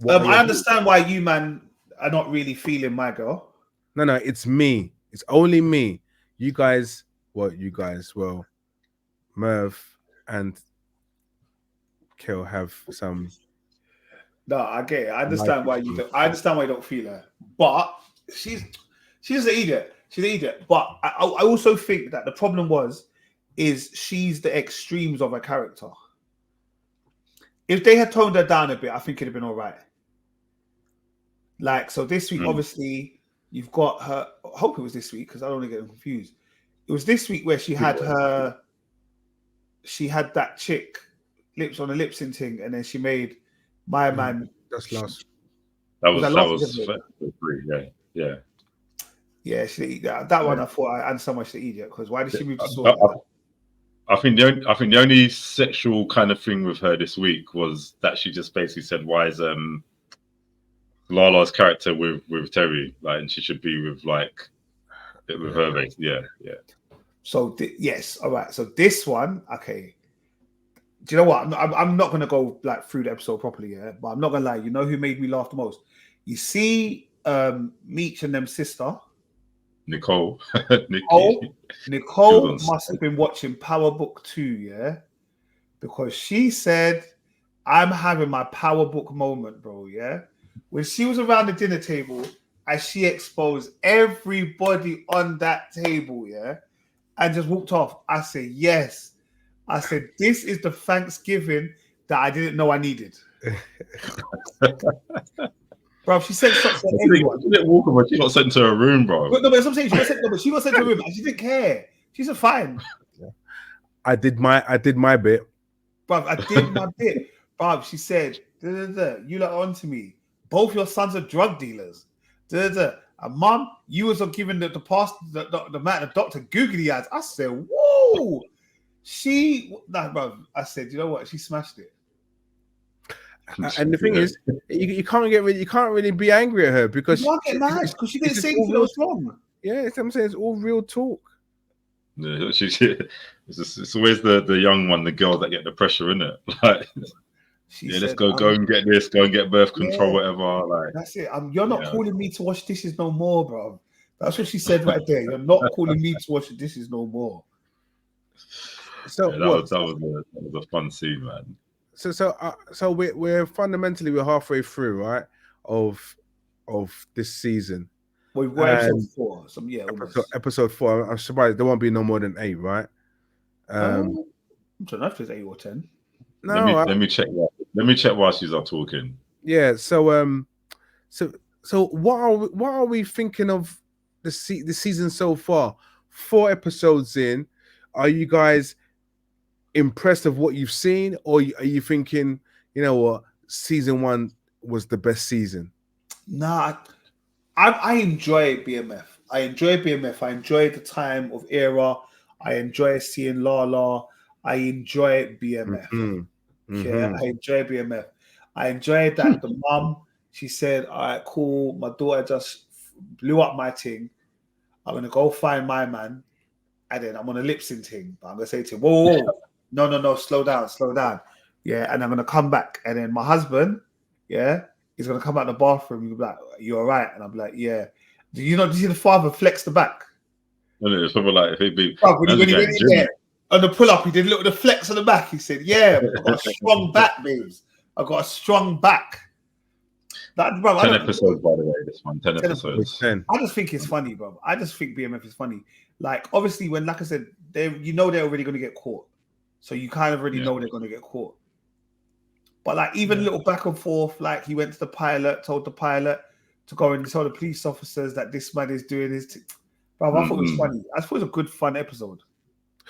Speaker 2: I understand why you, man, are not really feeling my girl.
Speaker 3: No, it's me. It's only me. You guys, well, Merv and Kel have some.
Speaker 2: No, I get it. I understand why you don't. I understand why you don't feel her, but she's an idiot. She's an idiot. But I also think that the problem is she's the extremes of her character. If they had toned her down a bit, I think it'd have been all right. Like, so this week, obviously, you've got her. I hope it was this week because I don't want to get confused. It was this week where she had that chick lips on a lip sync thing, and then she made My Man.
Speaker 3: That's last.
Speaker 4: That was yeah.
Speaker 2: Yeah, that one I thought I understand why she's an idiot, because why did she move to sword?
Speaker 4: I think the only sexual kind of thing with her this week was that she just basically said, "Why is Lala's character with Terry, like, and she should be with like with her base. Yeah.
Speaker 2: So yes, all right. So this one, okay. Do you know what? I'm not gonna go like through the episode properly, yeah. But I'm not gonna lie. You know who made me laugh the most? You see, Meech and them sister.
Speaker 4: Nicole.
Speaker 2: Nicole must have been watching Power Book 2, yeah, because she said, "I'm having my Power Book moment, bro." Yeah, when she was around the dinner table, as she exposed everybody on that table, yeah, and just walked off. I said, "Yes." I said, "This is the Thanksgiving that I didn't know I needed." Bro, she sent shots to everyone.
Speaker 4: She didn't walk over. She got sent to her room, bro.
Speaker 2: But no, but I'm saying she got sent. No, but she got sent to her room, and she didn't care. She said, "Fine."
Speaker 3: I did my bit.
Speaker 2: Bro, I did my bit. Bro, she said, "You lot on to me. Both your sons are drug dealers. And mom, you was giving the past the man, the doctor googly eyes." I said, "Whoa." Bro, I said, "You know what? She smashed it."
Speaker 3: And the thing is, you can't really be angry at her because
Speaker 2: you can't get mad because she didn't say anything that was wrong.
Speaker 3: Yeah, I'm saying it's all real talk.
Speaker 4: Yeah, it's always the young one, the girl that get the pressure, in it. Like, let's go and get this, go and get birth control, whatever. Like,
Speaker 2: that's it. You're not calling me to wash dishes no more, bro. That's what she said right there. You're not calling me to wash the dishes no more.
Speaker 3: So
Speaker 4: that was a fun scene, man.
Speaker 3: So we're fundamentally halfway through, right? Of this season.
Speaker 2: Well, we're episode 4.
Speaker 3: Episode 4. I'm surprised there won't be no more than 8, right?
Speaker 2: I don't know if it's 8 or 10.
Speaker 4: No, let me check. Let me check while she's talking.
Speaker 3: Yeah. So what are we thinking of the season so far? 4 episodes in. Are you guys impressed of what you've seen, or are you thinking, you know what, season 1 was the best season?
Speaker 2: Nah, I enjoy BMF. I enjoy the time of era. I enjoy seeing Lala. I enjoy BMF. Yeah, I enjoy BMF. I enjoyed that the mum, she said, "All right, cool. My daughter just blew up my thing. I'm gonna go find my man, and then I'm gonna lip sync thing. But I'm gonna say to him, whoa. No, slow down. Yeah, and I'm gonna come back, and then my husband, yeah, he's gonna come out the bathroom. He'll be like, "You all right?" And I'm like, "Yeah." Do you see the father flex the back?
Speaker 4: No, it's probably like if he'd be
Speaker 2: when he went in there on the pull up, he did look at the flex on the back. He said, "Yeah, I've got a strong back, babes. I've got a strong back." That, bro,
Speaker 4: 10 episodes, by the way. This one, 10 episodes.
Speaker 3: 10.
Speaker 2: I just think it's funny, bro. I just think BMF is funny. Like, obviously, when, like I said, they're already going to get caught. So you kind of already know they're going to get caught. But like even a little back and forth, like he went to the pilot, told the pilot to go and tell the police officers that this man is doing his bro, I thought it was funny. I thought it was a good, fun episode.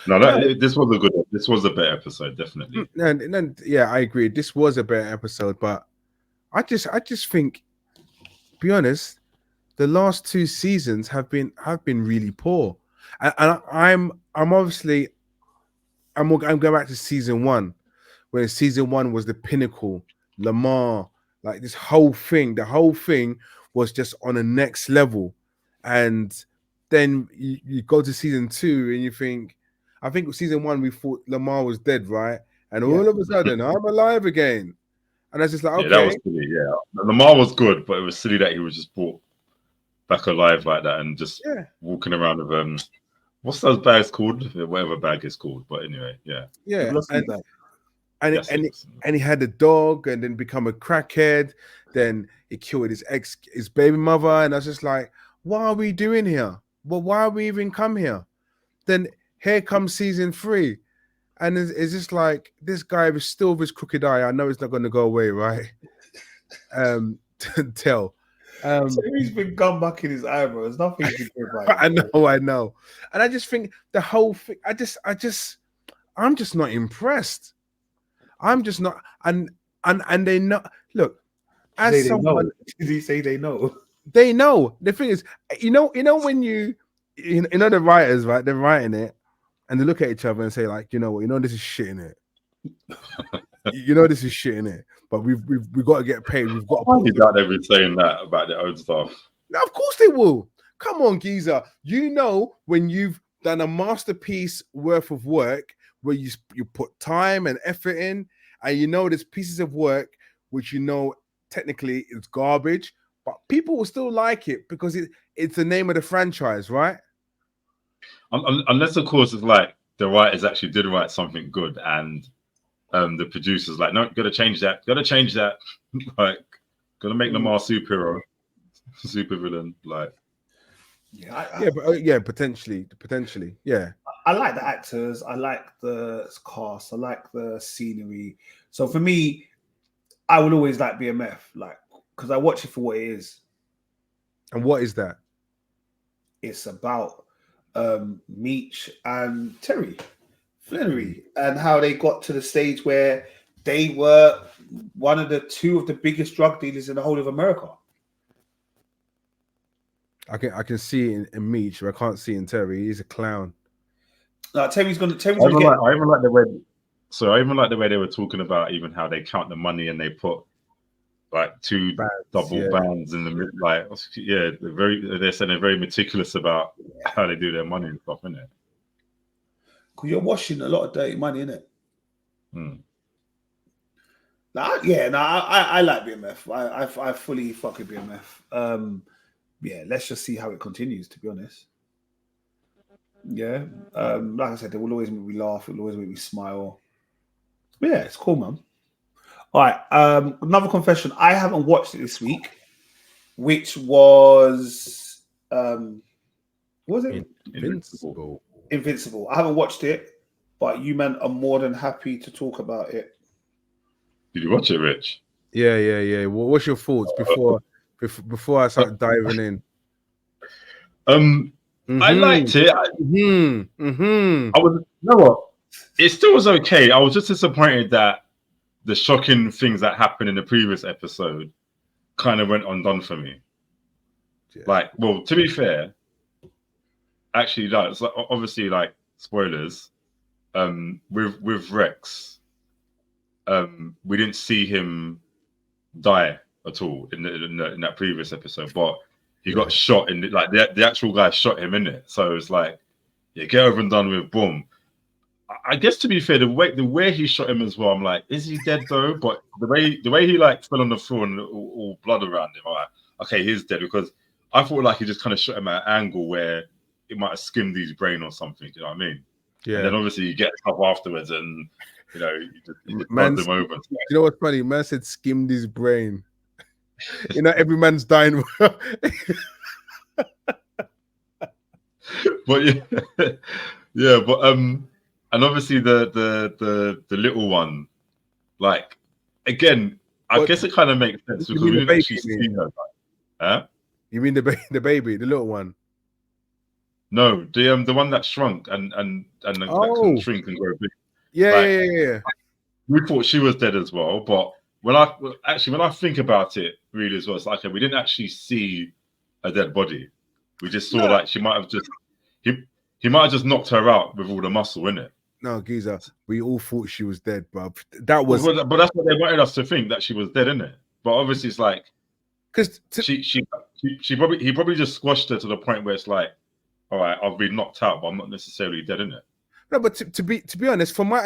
Speaker 4: No, this was a better episode, definitely.
Speaker 3: And yeah, I agree. This was a better episode, but I just think, be honest, the last 2 seasons have been really poor. And I'm obviously I'm going back to season 1, when season 1 was the pinnacle. Lamar, like the whole thing was just on a next level. And then you go to season 2 and you think, I think season 1 we thought Lamar was dead, right? And all of a sudden I'm alive again. And I was just like, okay.
Speaker 4: Yeah, that was silly, yeah. Lamar was good, but it was silly that he was just brought back alive like that and just walking around with what's those bags called? Whatever bag is called, but anyway, yeah.
Speaker 3: And he had a dog, and then become a crackhead. Then he killed his baby mother, and I was just like, what are we doing here? Well, why are we even come here? Then here comes season 3, and it's just like, this guy is still with his crooked eye. I know it's not going to go away, right? Tell.
Speaker 2: So he's been gum back in his eye, bro. There's nothing to do about it.
Speaker 3: I know. And I just think the whole thing, I'm just not impressed. I'm just not, and they know. Look, as someone,
Speaker 2: did he say they know?
Speaker 3: They know. The thing is, you know when the writers, right? They're writing it, and they look at each other and say, like, you know what, this is shit in it. You know this is shit in it, but we've got to get paid. We've got to
Speaker 4: Why you doubt they'll be saying that about their own stuff?
Speaker 3: Now, of course they will. Come on, geezer. You know when you've done a masterpiece worth of work where you put time and effort in, and you know there's pieces of work which you know technically is garbage, but people will still like it because it's the name of the franchise, right?
Speaker 4: Unless, of course, it's like the writers actually did write something good, and the producers like, no, gotta change that, like, gotta make Lamar superhero, supervillain, like.
Speaker 3: Yeah, potentially, yeah.
Speaker 2: I like the actors, I like the cast, I like the scenery. So for me, I would always like BMF, like, because I watch it for what it is.
Speaker 3: And what is that?
Speaker 2: It's about Meech and Terry Flynnery and how they got to the stage where they were two of the biggest drug dealers in the whole of America.
Speaker 3: I can see it in Meech, but I can't see in Terry. He's a clown.
Speaker 2: No, Terry's gonna get.
Speaker 4: I even like the way. So I even like the way they were talking about even how they count the money and they put like two double bands in the middle. Like, yeah, they're saying they're very meticulous about how they do their money and stuff, isn't it?
Speaker 2: Because you're washing a lot of dirty money, innit? I like BMF. I fully fuck with BMF. Yeah, let's just see how it continues, to be honest. Yeah. Like I said, it will always make me laugh, it will always make me smile. But yeah, it's cool, man. All right. Another confession. I haven't watched it this week, which was was it
Speaker 3: Invincible?
Speaker 2: Invincible. I haven't watched it, but you men are more than happy to talk about it.
Speaker 4: Did you watch it, Rich?
Speaker 3: Yeah. What's your thoughts before I start diving in?
Speaker 4: I liked it. I was, you know what? It still was okay. I was just disappointed that the shocking things that happened in the previous episode kind of went undone for me. Yeah. Like, well, to be fair, actually, like, obviously, like, spoilers. With Rex, we didn't see him die at all in that previous episode, but he got shot in the actual guy shot him in it. So it's like, yeah, get over and done with. Boom. I guess to be fair, the way he shot him as well, I'm like, is he dead though? But the way he like fell on the floor and all blood around him, I'm like, okay, he's dead, because I thought like he just kind of shot him at an angle where it might have skimmed his brain or something. You know what I mean? Yeah. And then obviously you get up afterwards, and you know, you just run him over.
Speaker 3: You know what's funny? Man said skimmed his brain. You know, every man's dying.
Speaker 4: But yeah, but and obviously the little one, like, again, I guess it kind of makes sense because we didn't actually see her. Huh?
Speaker 3: You mean the baby, the little one?
Speaker 4: No, the one that shrunk and that can shrink and grow big.
Speaker 3: Yeah.
Speaker 4: We thought she was dead as well, but when I think about it, really as well, it's like, okay, we didn't actually see a dead body. We just saw like she might have just he might have just knocked her out with all the muscle in it.
Speaker 3: No, Giza, we all thought she was dead, bro. That was,
Speaker 4: but that's what they wanted us to think, that she was dead, isn't it? But obviously, it's like,
Speaker 3: because
Speaker 4: he probably just squashed her to the point where it's like, all right, I've been knocked out, but I'm not necessarily dead, in it.
Speaker 3: No, but to be honest, from my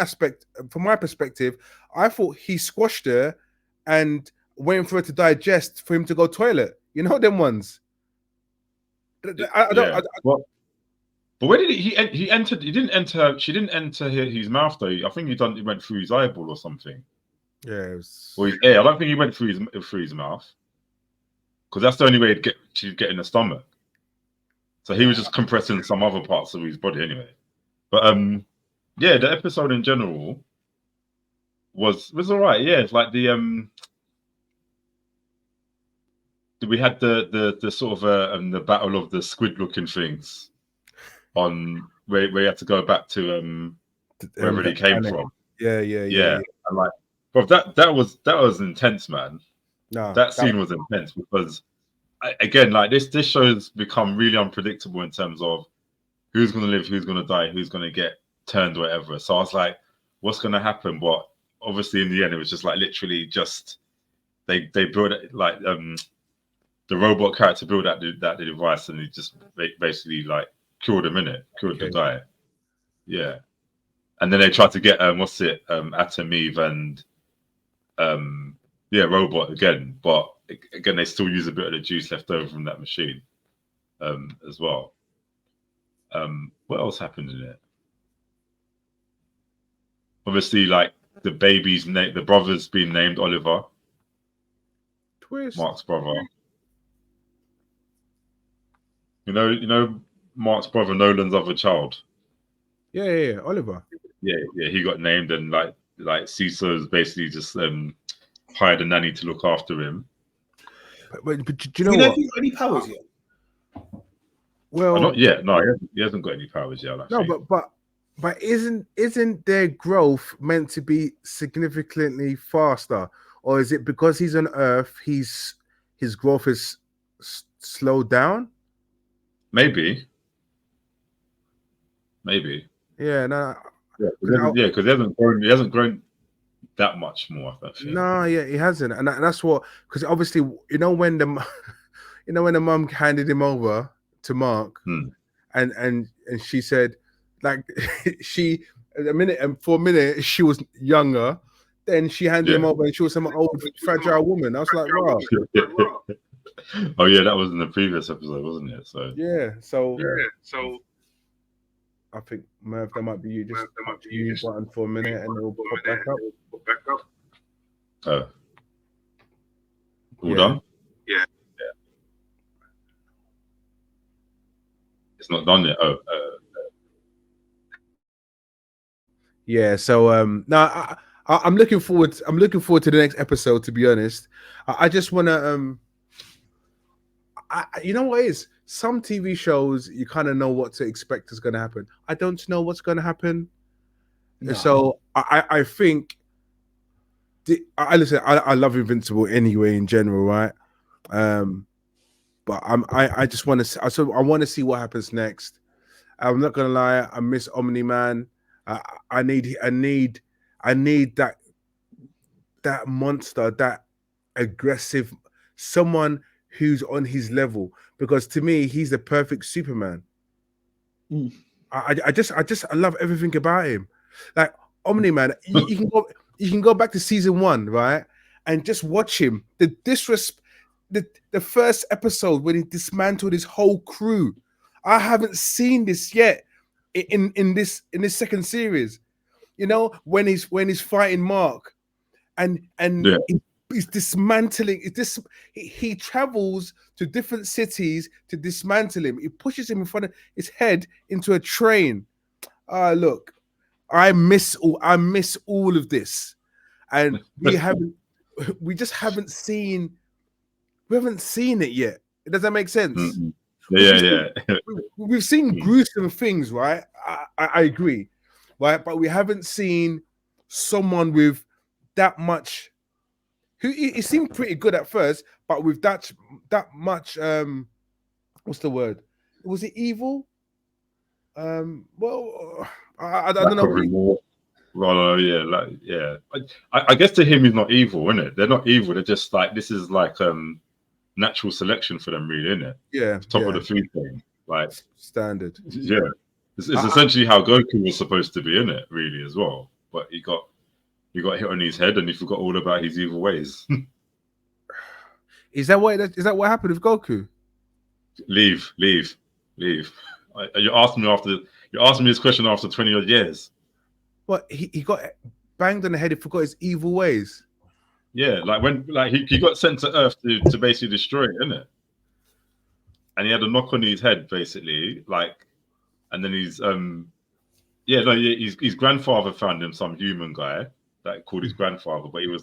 Speaker 3: perspective, I thought he squashed her and waiting for her to digest for him to go toilet. You know them ones.
Speaker 4: But where did he entered? He didn't enter. She didn't enter his mouth though. I think he went through his eyeball or something.
Speaker 3: Yeah. It was...
Speaker 4: Or his ear. I don't think he went through his mouth, because that's the only way to get in the stomach. So he was just compressing some other parts of his body anyway. But yeah, the episode in general was all right. Yeah, it's like we had the sort of the battle of the squid looking things on where you had to go back to wherever he came from.
Speaker 3: Yeah.
Speaker 4: And like, but that was intense, man.
Speaker 3: No,
Speaker 4: that scene was intense, because again, like this show's become really unpredictable in terms of who's going to live, who's going to die, who's going to get turned, whatever. So I was like, what's going to happen? But obviously in the end it was just like literally just they built it like the robot character built that the device, and he just basically like killed him in it, killed the guy. Yeah, and then they tried to get Atom Eve and Robot again, but again they still use a bit of the juice left over from that machine as well. What else happened in it? Obviously, like the baby's name, the brother's been named Oliver.
Speaker 3: Twist.
Speaker 4: Mark's brother. You know Mark's brother Nolan's other child.
Speaker 3: Yeah, Oliver.
Speaker 4: Yeah, he got named, and like Ciso's basically just hired a nanny to look after him.
Speaker 3: But do you know what?
Speaker 2: He got any powers yet?
Speaker 3: Well,
Speaker 4: not yet. No, he hasn't got any powers yet. Actually.
Speaker 3: No, but isn't their growth meant to be significantly faster, or is it because he's on Earth, his growth is slowed down?
Speaker 4: Maybe.
Speaker 3: Yeah, no.
Speaker 4: Yeah, because he hasn't grown that much more. I think.
Speaker 3: No, yeah, he hasn't, and that's what, because obviously, when the mum handed him over to Mark, and she said, like, for a minute she was younger, then she handed him over and she was some old fragile woman. I was like, wow.
Speaker 4: Oh yeah, that was in the previous episode, wasn't it? So
Speaker 3: so I think Merv, that might be you. Just use button for a minute and it'll pop back up.
Speaker 4: Oh, all done?
Speaker 3: Yeah.
Speaker 4: It's not done yet.
Speaker 3: Yeah. So no, I'm looking forward. I'm looking forward to the next episode. To be honest, I just want to you know what it is? Some TV shows you kind of know what to expect is going to happen. I don't know what's going to happen. No. So I think I love Invincible anyway in general, right? But I just want to I want to see what happens next. I'm not gonna lie, I miss Omni-Man. I need that monster, that aggressive, someone who's on his level, because to me he's the perfect Superman. I love everything about him. Like Omni-Man, you can go back to season 1, right, and just watch him. The first episode when he dismantled his whole crew. I haven't seen this yet in this second series. You know, when he's fighting Mark, and he's dismantling. He travels to different cities to dismantle him. He pushes him in front of his head into a train. Look, I miss all of this, and we just haven't seen. We haven't seen it yet. Does that make sense?
Speaker 4: Mm-hmm. Yeah.
Speaker 3: We've seen gruesome things, right? I agree, right? But we haven't seen someone with that much. He seemed pretty good at first, but with that much, what's the word? Was it evil? Well, I don't know.
Speaker 4: Well, yeah. I guess to him, he's not evil, isn't it? They're not evil. They're just like, this is like natural selection for them, really, isn't it?
Speaker 3: Yeah.
Speaker 4: Top of the food chain, like
Speaker 3: standard.
Speaker 4: Yeah, it's essentially how Goku was supposed to be, isn't it? Really, as well. But he got hit on his head, and he forgot all about his evil ways.
Speaker 3: Is that what happened with Goku?
Speaker 4: Leave. You asked me this question after 20 odd years.
Speaker 3: What, he got banged on the head, he forgot his evil ways.
Speaker 4: Yeah, like he got sent to Earth to basically destroy it, isn't it? And he had a knock on his head, basically, like, and then his grandfather found him, some human guy that called his grandfather, but he was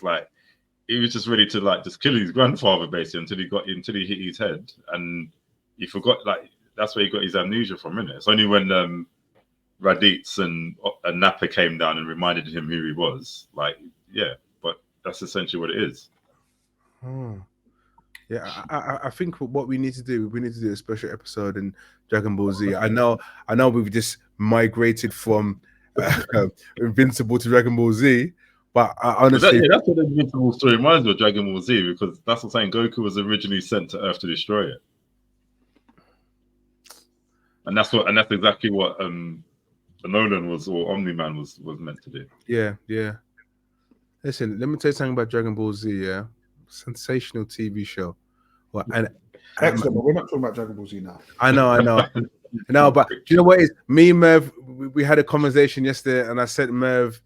Speaker 4: just ready to like just kill his grandfather basically until he hit his head, and he forgot, like, that's where he got his amnesia from, isn't it? It's only when Raditz and Nappa came down and reminded him who he was. Like, yeah, but that's essentially what it is.
Speaker 3: Yeah, I think what we need to do a special episode in Dragon Ball Z. I know we've just migrated from Invincible to Dragon Ball Z, But I honestly,
Speaker 4: that's what the Invincible story reminds me of Dragon Ball Z, because that's what I'm saying. Goku was originally sent to Earth to destroy it, and that's exactly what Nolan was, or Omni-Man was meant to do.
Speaker 3: yeah. Listen, let me tell you something about Dragon Ball Z. Yeah, sensational TV show. Well, and
Speaker 2: Excellent, but we're not talking about Dragon Ball Z now.
Speaker 3: I know. No, but do you know what is me, Merv? We had a conversation yesterday, and I sent Merv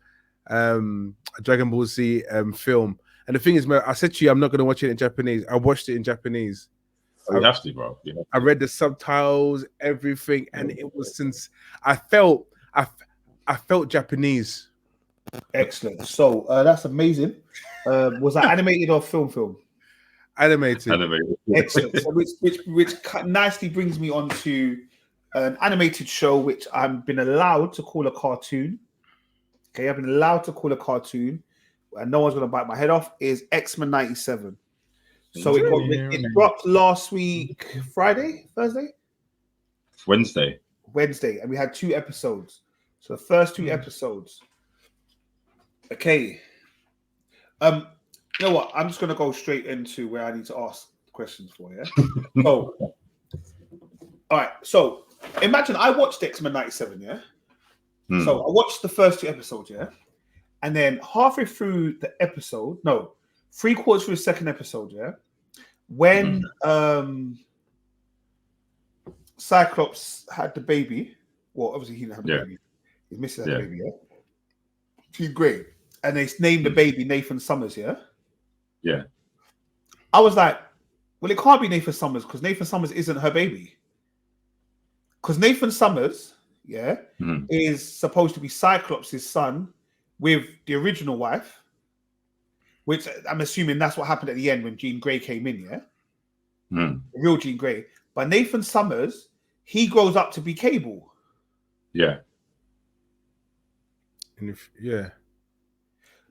Speaker 3: a Dragon Ball Z film. And the thing is, Merv, I said to you, I'm not going to watch it in Japanese. I watched it in Japanese.
Speaker 4: You have to, bro.
Speaker 3: I read the subtitles, everything, and it was since I felt Japanese.
Speaker 2: Excellent. So that's amazing. Was that animated or film?
Speaker 3: Animated.
Speaker 2: Excellent. So which nicely brings me on to an animated show which I've been allowed to call a cartoon. Okay, I've been allowed to call a cartoon, and no one's gonna bite my head off. Is X-Men '97. So it dropped last week, Wednesday, and we had 2 episodes. So the first 2 episodes. Okay. You know what? I'm just gonna go straight into where I need to ask questions for. Yeah. So, all right. So imagine I watched X-Men '97. Yeah. So I watched the first 2 episodes. Yeah, and then halfway through the episode, no, 3/4 through the second episode. Yeah, when Cyclops had the baby. Well, obviously he didn't have the baby. His missus had the baby. Yeah. She's great. And they named the baby Nathan Summers, yeah?
Speaker 4: Yeah.
Speaker 2: I was like, well, it can't be Nathan Summers because Nathan Summers isn't her baby. Because Nathan Summers, is supposed to be Cyclops' son with the original wife, which I'm assuming that's what happened at the end when Jean Grey came in, yeah? The real Jean Grey. But Nathan Summers, he grows up to be Cable.
Speaker 4: Yeah.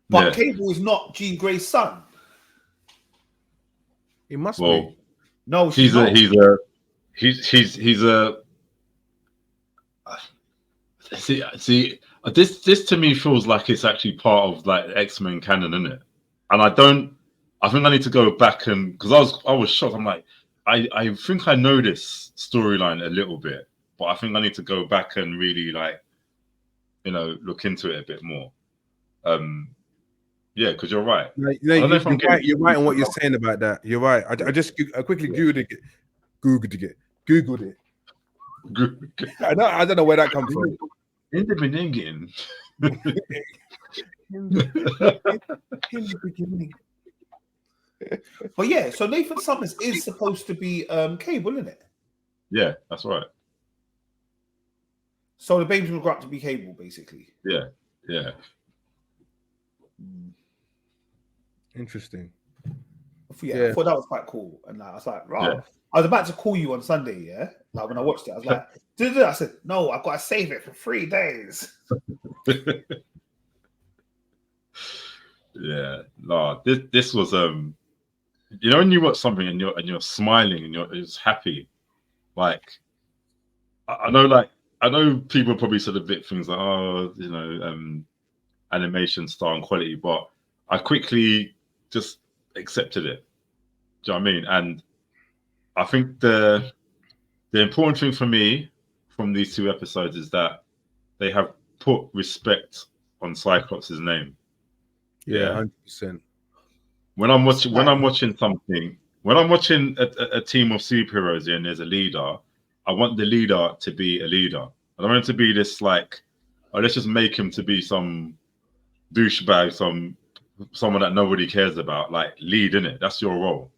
Speaker 2: But Cable is not Jean Grey's son.
Speaker 3: He must be.
Speaker 2: No,
Speaker 4: he's a. See, this to me feels like it's actually part of like X-Men canon, isn't it? And I think I need to go back and because I was shocked. I'm like, I think I know this storyline a little bit, but I think I need to go back and really like, look into it a bit more. Yeah, because you're right.
Speaker 3: You're right on what you're saying about that. You're right. I quickly Googled it. I don't know where that comes from.
Speaker 4: In the beginning.
Speaker 2: But yeah, so Nathan Summers is supposed to be Cable, isn't it?
Speaker 4: Yeah, that's right.
Speaker 2: So the babies will grow up to be Cable, basically.
Speaker 4: Yeah.
Speaker 3: Interesting.
Speaker 2: I thought that was quite cool. And I was like, right. I was about to call you on Sunday, yeah? Like when I watched it, I was like, I said, no, I've got to save it for 3 days.
Speaker 4: Yeah. No, this was when you watch something and you're smiling and you're just happy. Like I know people probably said a bit things like, animation style and quality, but I quickly just accepted it. Do you know what I mean? And I think the important thing for me from these 2 episodes is that they have put respect on Cyclops' name.
Speaker 3: Yeah, 100%.
Speaker 4: When I'm watching something, when I'm watching a team of superheroes and there's a leader, I want the leader to be a leader. I don't want him to be this like, let's just make him to be some douchebag, someone that nobody cares about. Like, lead, innit? That's your role.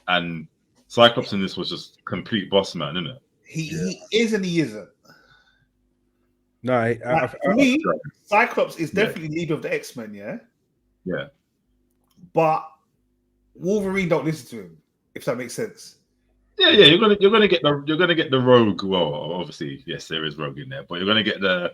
Speaker 4: And Cyclops in this was just complete boss man, innit?
Speaker 2: He is and he isn't.
Speaker 3: No,
Speaker 2: for me, Cyclops is definitely leader of the X-Men, yeah?
Speaker 4: Yeah.
Speaker 2: But Wolverine don't listen to him, if that makes sense.
Speaker 4: Yeah, you're gonna get the rogue. Well, obviously, yes, there is rogue in there, but you're gonna get the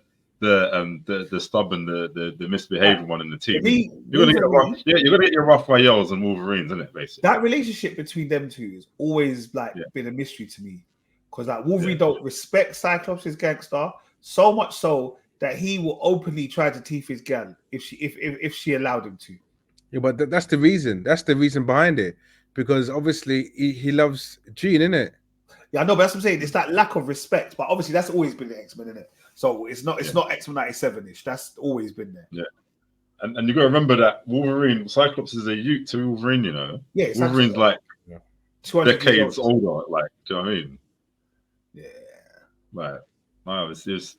Speaker 4: stubborn, the misbehaving one in the team. You're gonna get your Raphaels and Wolverines, isn't it? Basically,
Speaker 2: that relationship between them two has always been a mystery to me, because Wolverine don't respect Cyclops' gangster so much so that he will openly try to teeth his gal if she allowed him to.
Speaker 3: Yeah, but that's the reason. That's the reason behind it. Because obviously he loves Jean, innit?
Speaker 2: Yeah, I know, but that's what I'm saying. It's that lack of respect. But obviously, that's always been the X-Men, isn't it? So it's not X-Men 97-ish. That's always been there.
Speaker 4: Yeah. And you got to remember that Wolverine, Cyclops is a youth to Wolverine, you know.
Speaker 2: Yeah,
Speaker 4: Wolverine's like
Speaker 2: 200
Speaker 4: decades older, like, do you know what I mean?
Speaker 2: Yeah.
Speaker 4: Like, wow, it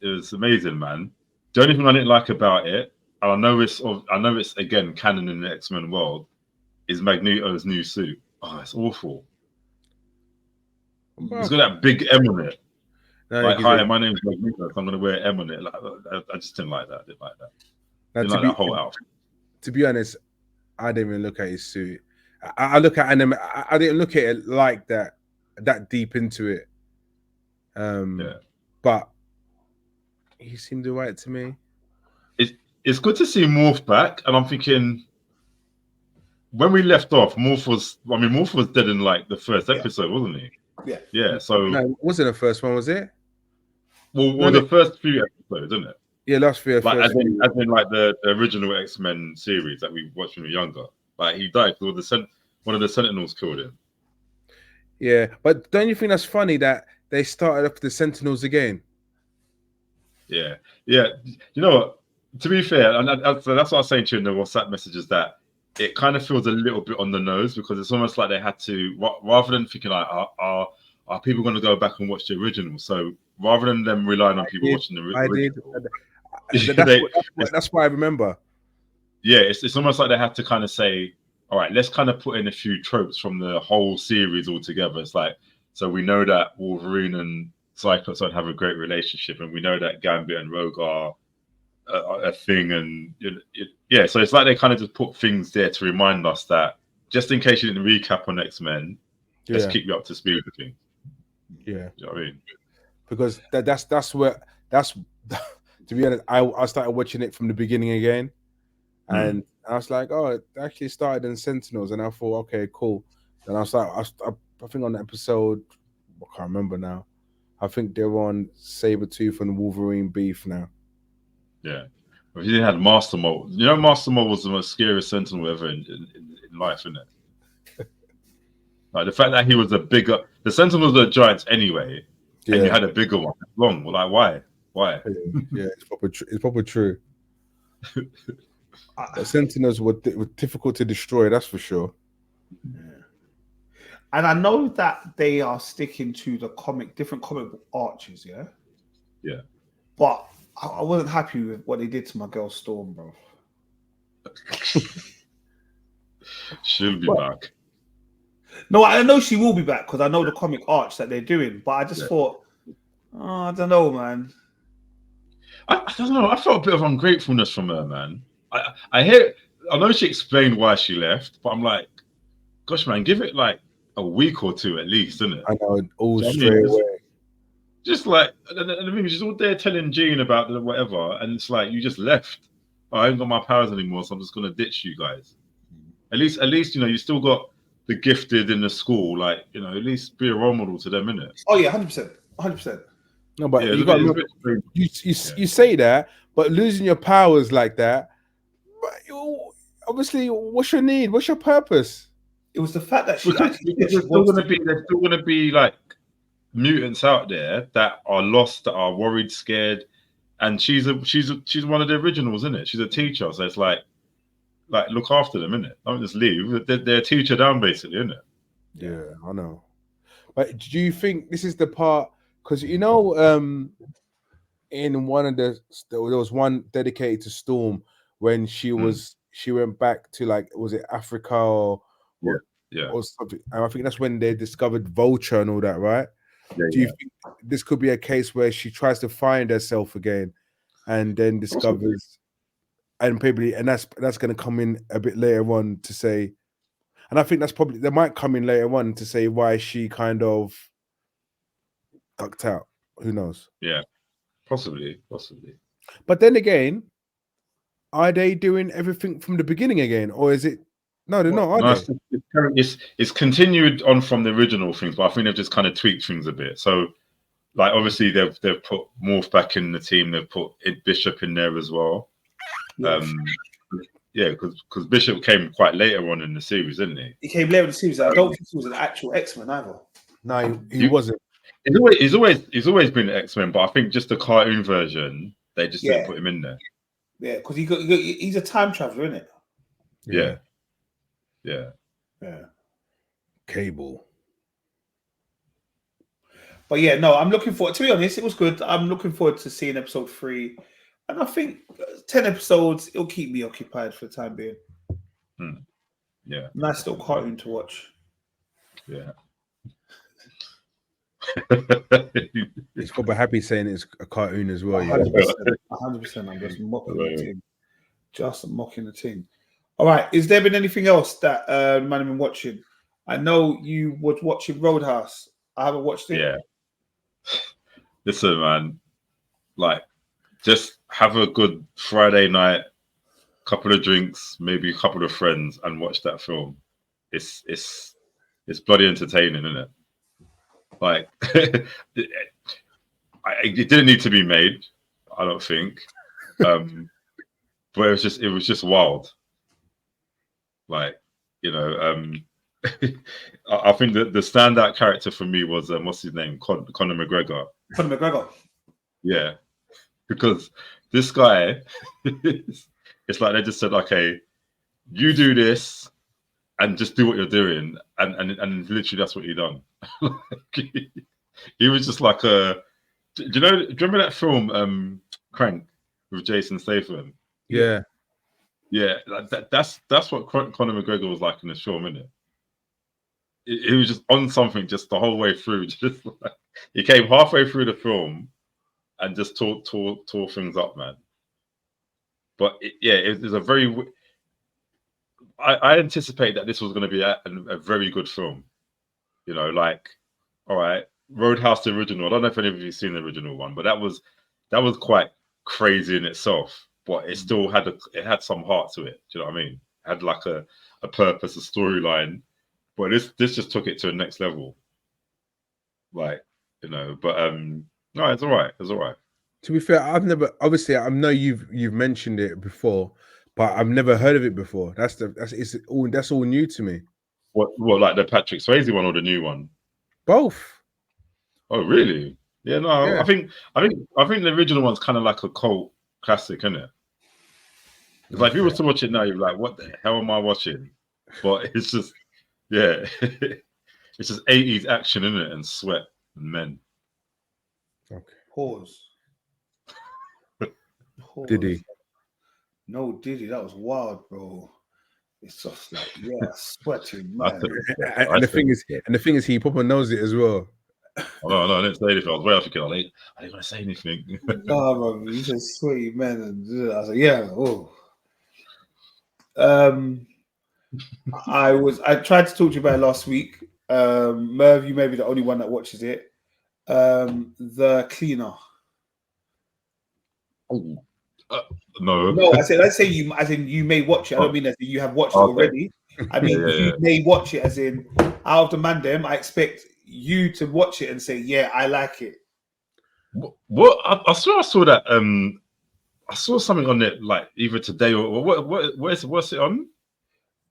Speaker 4: was amazing, man. The only thing I didn't like about it, and I know it's again canon in the X-Men world, is Magneto's new suit. Oh, it's awful. It's got that big M on it.
Speaker 3: No,
Speaker 4: like, hi, my name's Magneto, so I'm gonna wear M on it. Like, I just didn't like that. Didn't like that whole outfit.
Speaker 3: To be honest, I didn't even look at his suit. I look at anime. I didn't look at it like that deep into it. But he seemed alright to me.
Speaker 4: It's good to see Morph back, and I'm thinking when we left off, Morph was dead in like the first episode, wasn't he?
Speaker 2: Yeah.
Speaker 4: Yeah. So
Speaker 3: no, it wasn't the first one, was it?
Speaker 4: Well, the first few episodes, isn't it?
Speaker 3: Yeah, last few.
Speaker 4: Like as in like the original X-Men series that we watched when we were younger. Like he died because one of the Sentinels killed him.
Speaker 3: Yeah, but don't you think that's funny that they started up the Sentinels again?
Speaker 4: Yeah. You know what? To be fair, and so that's what I was saying to you in the WhatsApp messages, that it kind of feels a little bit on the nose because it's almost like they had to, rather than thinking like, are people going to go back and watch the original? So rather than them relying on people watching the original,
Speaker 3: that's why I remember.
Speaker 4: Yeah, it's almost like they had to kind of say, all right, let's kind of put in a few tropes from the whole series all together. It's like, so we know that Wolverine and Cyclops don't have a great relationship, and we know that Gambit and Rogue are a thing, and yeah, so it's like they kind of just put things there to remind us that just in case you didn't recap on X-Men, let's keep you up to speed with things.
Speaker 3: Yeah,
Speaker 4: you know what I mean?
Speaker 3: Because that's to be honest, I started watching it from the beginning again, and I was like, oh, it actually started in Sentinels, and I thought, okay, cool. And I was like, I think on the episode, I can't remember now. I think they're on Sabretooth and Wolverine beef now.
Speaker 4: Yeah. If you didn't have Master Mold, you know, Master Mold was the most scariest Sentinel ever in life, isn't it? Like the fact that he was the Sentinels were giants anyway, and you had a bigger one. Long, well, like why?
Speaker 3: Yeah, it's probably true. The Sentinels were difficult to destroy, that's for sure.
Speaker 2: Yeah. And I know that they are sticking to the different comic book arches, yeah?
Speaker 4: Yeah.
Speaker 2: But I wasn't happy with what they did to my girl Storm, bro.
Speaker 4: She'll be back.
Speaker 2: No, I know she will be back because I know the comic arch that they're doing, but I just thought, I don't know, man.
Speaker 4: I don't know. I felt a bit of ungratefulness from her, man. I know she explained why she left, but I'm like, gosh, man, give it like a week or two at least, isn't it?
Speaker 3: I know, all straight away.
Speaker 4: Just like, and the thing is, she's all there telling Jean about the whatever, and it's like, you just left. Oh, I haven't got my powers anymore, so I'm just gonna ditch you guys. At least you know, you still got the gifted in the school, like, you know, at least be a role model to them, innit?
Speaker 2: Oh yeah, 100%.
Speaker 3: No, but you got you say that, but losing your powers like that, obviously, what's your need? What's your purpose?
Speaker 2: It was the fact that
Speaker 4: there's still gonna be like mutants out there that are lost, that are worried, scared, and she's one of the originals, isn't it? She's a teacher, so it's like look after them, innit? Don't just leave. They're a teacher down, basically, isn't it?
Speaker 3: Yeah, I know. But do you think this is the part? Because you know, in one of there was one dedicated to Storm when she went back to, like, was it Africa or something? And I think that's when they discovered Vulture and all that, right? Do you think this could be a case where she tries to find herself again and then discovers, and that's going to come in a bit later on to say, and I think they might come in later on to say why she kind of ducked out. Who knows?
Speaker 4: Yeah, possibly.
Speaker 3: But then again, are they doing everything from the beginning again, or is it? No, they're not. Are they?
Speaker 4: It's continued on from the original things, but I think they've just kind of tweaked things a bit. So, like obviously they've put Morph back in the team. They've put Bishop in there as well.
Speaker 2: Yes.
Speaker 4: Yeah, because Bishop came quite later on in the series, didn't he?
Speaker 2: He came later in the series. I don't think he was an actual X-Men either.
Speaker 3: No, he wasn't.
Speaker 4: He's always been X-Men, but I think just the cartoon version, they just didn't put him in there.
Speaker 2: Yeah, because he's a time traveler, isn't it?
Speaker 4: Yeah.
Speaker 3: Cable.
Speaker 2: But yeah, no, I'm looking forward. To be honest, it was good. I'm looking forward to seeing episode 3, and I think 10 episodes it'll keep me occupied for the time being.
Speaker 4: Yeah,
Speaker 2: nice little cartoon to watch.
Speaker 4: Yeah.
Speaker 3: He's probably happy saying it's a cartoon as well.
Speaker 2: 100%. I'm just mocking the team. Just mocking the team. All right. Is there been anything else that man have been watching? I know you was watching Roadhouse. I haven't watched it.
Speaker 4: Yeah. Listen, man. Like, just have a good Friday night, couple of drinks, maybe a couple of friends, and watch that film. It's bloody entertaining, isn't it? Like, it didn't need to be made, I don't think. But it was just wild. Like, you know, I think that the standout character for me was what's his name, Conor McGregor.
Speaker 2: Conor McGregor.
Speaker 4: Yeah, because this guy, it's like they just said, okay, you do this and just do what you're doing, and literally that's what he done. He was just like a. Do you remember that film Crank with Jason Statham?
Speaker 3: Yeah.
Speaker 4: Yeah, that's what Conor McGregor was like in this film, isn't it? He was just on something just the whole way through. Just like, he came halfway through the film and just tore things up, man. But it was a very. I anticipate that this was going to be a very good film. You know, like, all right, Roadhouse the original. I don't know if any of you've seen the original one, but that was quite crazy in itself. But it still had some heart to it. Do you know what I mean? It had like a purpose, a storyline. But this just took it to the next level. Like, you know, but no, it's all right. It's all right.
Speaker 3: To be fair, I know you've mentioned it before, but I've never heard of it before. That's all new to me.
Speaker 4: What like the Patrick Swayze one or the new one?
Speaker 3: Both.
Speaker 4: Oh, really? Yeah, no,
Speaker 3: Yeah.
Speaker 4: I think the original one's kind of like a cult classic, isn't it? It's like if you were to watch it now, you're like, what the hell am I watching? But it's just, yeah, it's just 80s action, isn't it? And sweat and men.
Speaker 3: Okay.
Speaker 2: Pause.
Speaker 3: Diddy.
Speaker 2: No, Diddy. That was wild, bro. It's just like, yeah, sweating, man.
Speaker 3: And the thing is, he probably knows it as well.
Speaker 4: Oh, no, I didn't say anything. I was way off again. I didn't want to say anything.
Speaker 2: No, bro, he said sweaty man, and I was like, yeah, oh. I tried to talk to you about it last week. Merv, you may be the only one that watches it. The Cleaner.
Speaker 4: No,
Speaker 2: I said, let's say you, as in you may watch it. I don't mean as in you have watched it already. I mean you may watch it as in out of the mandem. I expect you to watch it and say, yeah, I like it.
Speaker 4: What I saw that I saw something on it like either today or what's it on?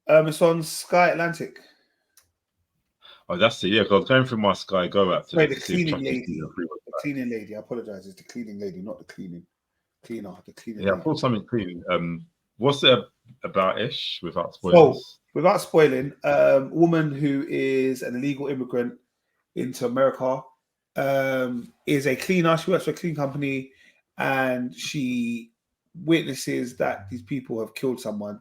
Speaker 2: It's on Sky Atlantic.
Speaker 4: Oh, that's it. Yeah, because I was going through my Sky Go app.
Speaker 2: Sorry, the cleaning lady. The cleaning lady. I apologize. It's the cleaning lady, not the cleaner. The cleaning.
Speaker 4: Yeah,
Speaker 2: lady.
Speaker 4: I thought something cleaning. What's it about ish without spoilers?
Speaker 2: So, without spoiling, a woman who is an illegal immigrant into America is a cleaner. She works for a cleaning company, and she witnesses that these people have killed someone,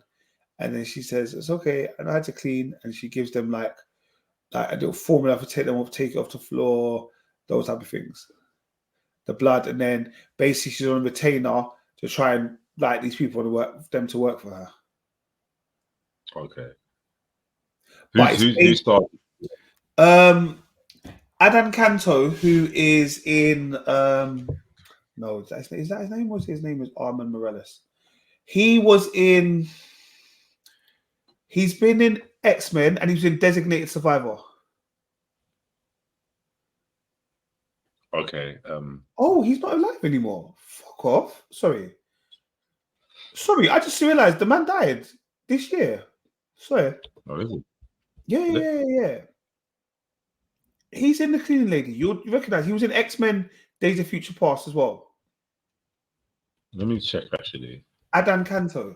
Speaker 2: and then she says, "It's okay, and I had to clean." And she gives them like a little formula for take it off the floor, those type of things. The blood, and then basically she's on a retainer to try and like these people to work for her.
Speaker 4: Okay.
Speaker 2: Who
Speaker 4: started?
Speaker 2: Adan Canto, who is in no, is that his name? His name was Armand Morales. He's been in X-Men and he's been Designated Survivor.
Speaker 4: Okay.
Speaker 2: Oh, he's not alive anymore. Fuck off. Sorry, I just realized the man died this year. Sorry.
Speaker 4: Oh, is it?
Speaker 2: Yeah. He's in the Cleaning Lady. You recognize he was in X-Men Days of Future Past as well.
Speaker 4: Let me check actually.
Speaker 2: Adan Canto.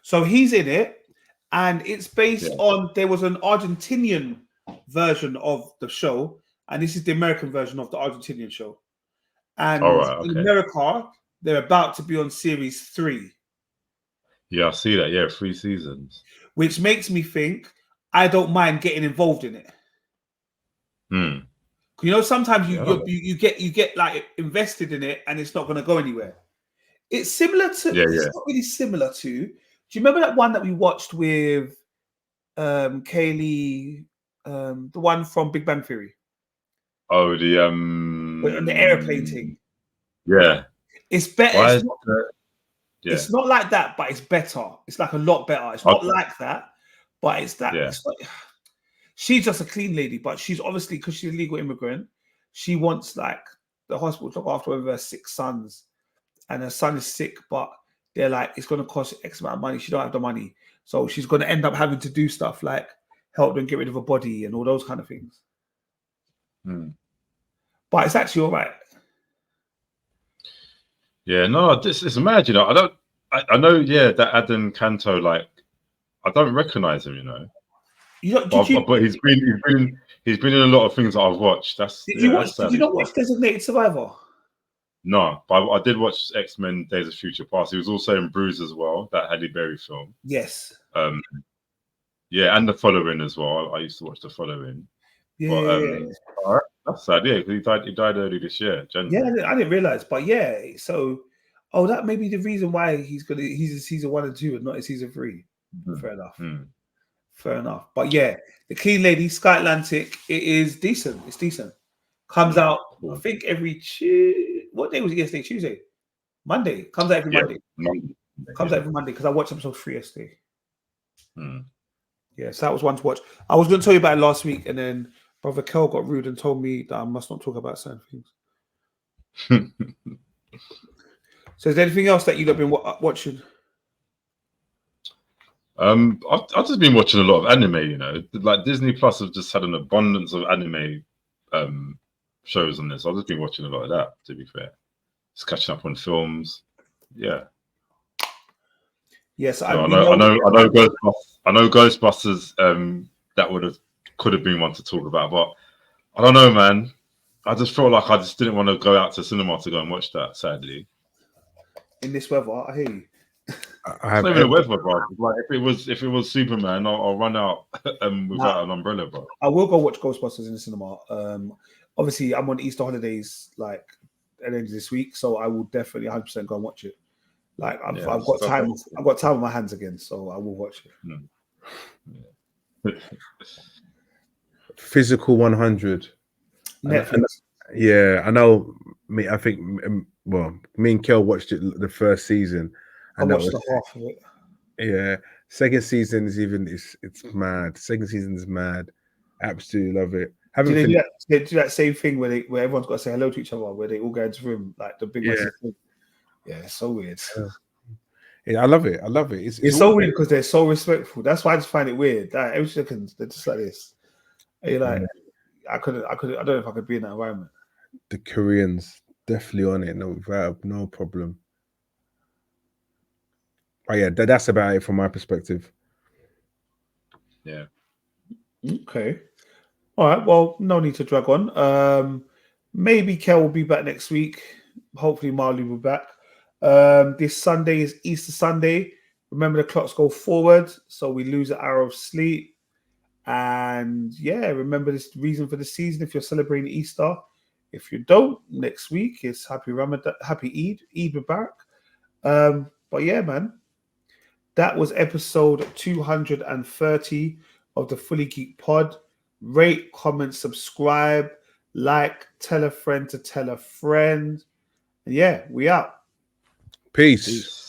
Speaker 2: So he's in it, and it's based on, there was an Argentinian version of the show, and this is the American version of the Argentinian show. And
Speaker 4: All right,
Speaker 2: in
Speaker 4: okay.
Speaker 2: America, they're about to be on series 3.
Speaker 4: Yeah, I see that. Yeah, 3 seasons.
Speaker 2: Which makes me think I don't mind getting involved in it.
Speaker 4: Hmm.
Speaker 2: You know, sometimes you get like invested in it, and it's not going to go anywhere. It's similar to. It's not really similar to. Do you remember that one that we watched with Kaylee, the one from Big Bang Theory?
Speaker 4: Oh, the
Speaker 2: On the airplane thing.
Speaker 4: Yeah.
Speaker 2: It's better.
Speaker 4: It's
Speaker 2: not like that, but it's better. It's like a lot better. It's not like that, but it's that.
Speaker 4: Yeah.
Speaker 2: It's like, she's just a clean lady, but she's obviously, because she's a legal immigrant, she wants like the hospital to look after one of her 6 sons, and her son is sick, but they're like, it's going to cost X amount of money. She don't have the money, so she's going to end up having to do stuff like help them get rid of a body and all those kind of things. But it's actually all right.
Speaker 4: Yeah, no, this is mad. You know, I know. Yeah, that Adan Canto, like, I don't recognize him. You know. But he's been in a lot of things that I've watched. Did you
Speaker 2: not watch Designated Survivor?
Speaker 4: No, but I did watch X-Men Days of Future Past. He was also in Bruise as well, that Halle Berry film.
Speaker 2: Yes.
Speaker 4: Yeah, and The Following as well. I used to watch The Following.
Speaker 2: Yeah.
Speaker 4: But, that's sad. Yeah, because he died early this year. January.
Speaker 2: Yeah, I didn't realize, but yeah. So, that may be the reason why he's a season 1 and 2 and not a season 3. Fair enough. Fair enough. But yeah, The Clean Lady, Sky Atlantic, it is decent. It's decent. Comes out, I think, every what day was it yesterday? Tuesday? Monday. Comes out every Monday. Comes out every Monday, because I watched episode 3 yesterday. Yeah, so that was one to watch. I was going to tell you about it last week, and then Brother Kel got rude and told me that I must not talk about certain things. So is there anything else that you've been watching?
Speaker 4: I've just been watching a lot of anime, you know. Like Disney Plus have just had an abundance of anime shows on this. I've just been watching a lot of that, to be fair. Just catching up on films. Yeah. Yes, I know Ghostbusters that could have been one to talk about, but I don't know, man. I just felt like I just didn't want to go out to cinema to go and watch that, sadly.
Speaker 2: In this weather, I hear you.
Speaker 4: It's not even the weather, bro. Like if it was Superman, I'll run out without an umbrella, bro.
Speaker 2: I will go watch Ghostbusters in the cinema. Obviously, I'm on Easter holidays, like at the end of this week, so I will definitely 100% go and watch it. Like I've got time. I've got time on my hands again, so I will watch it.
Speaker 3: Physical 100. Yeah, I know. I think. Well, me and Kel watched it the first season, and
Speaker 2: I watched the half of it.
Speaker 3: Yeah, second season is it's mad. Second season is mad. Absolutely love it.
Speaker 2: They do that same thing where everyone's got to say hello to each other, where they all go into the room, like the big massive thing. Yeah, it's so weird.
Speaker 3: Yeah, I love it. It's
Speaker 2: so weird because they're so respectful. That's why I just find it weird. Like, every second they're just like this. And you're like, I don't know if I could be in that environment.
Speaker 3: The Koreans definitely on it, no problem. Oh yeah, that's about it from my perspective.
Speaker 4: Yeah.
Speaker 2: Okay. All right. Well, no need to drag on. Maybe Kel will be back next week. Hopefully, Marley will be back. This Sunday is Easter Sunday. Remember, the clocks go forward, so we lose an hour of sleep. And yeah, remember this reason for the season if you're celebrating Easter. If you don't, next week is Happy Ramadan, Happy Eid Mubarak. But yeah, man, that was episode 230 of the Fully Geeked Pod. Rate, comment, subscribe, like, tell a friend to tell a friend. And yeah, we out.
Speaker 3: Peace.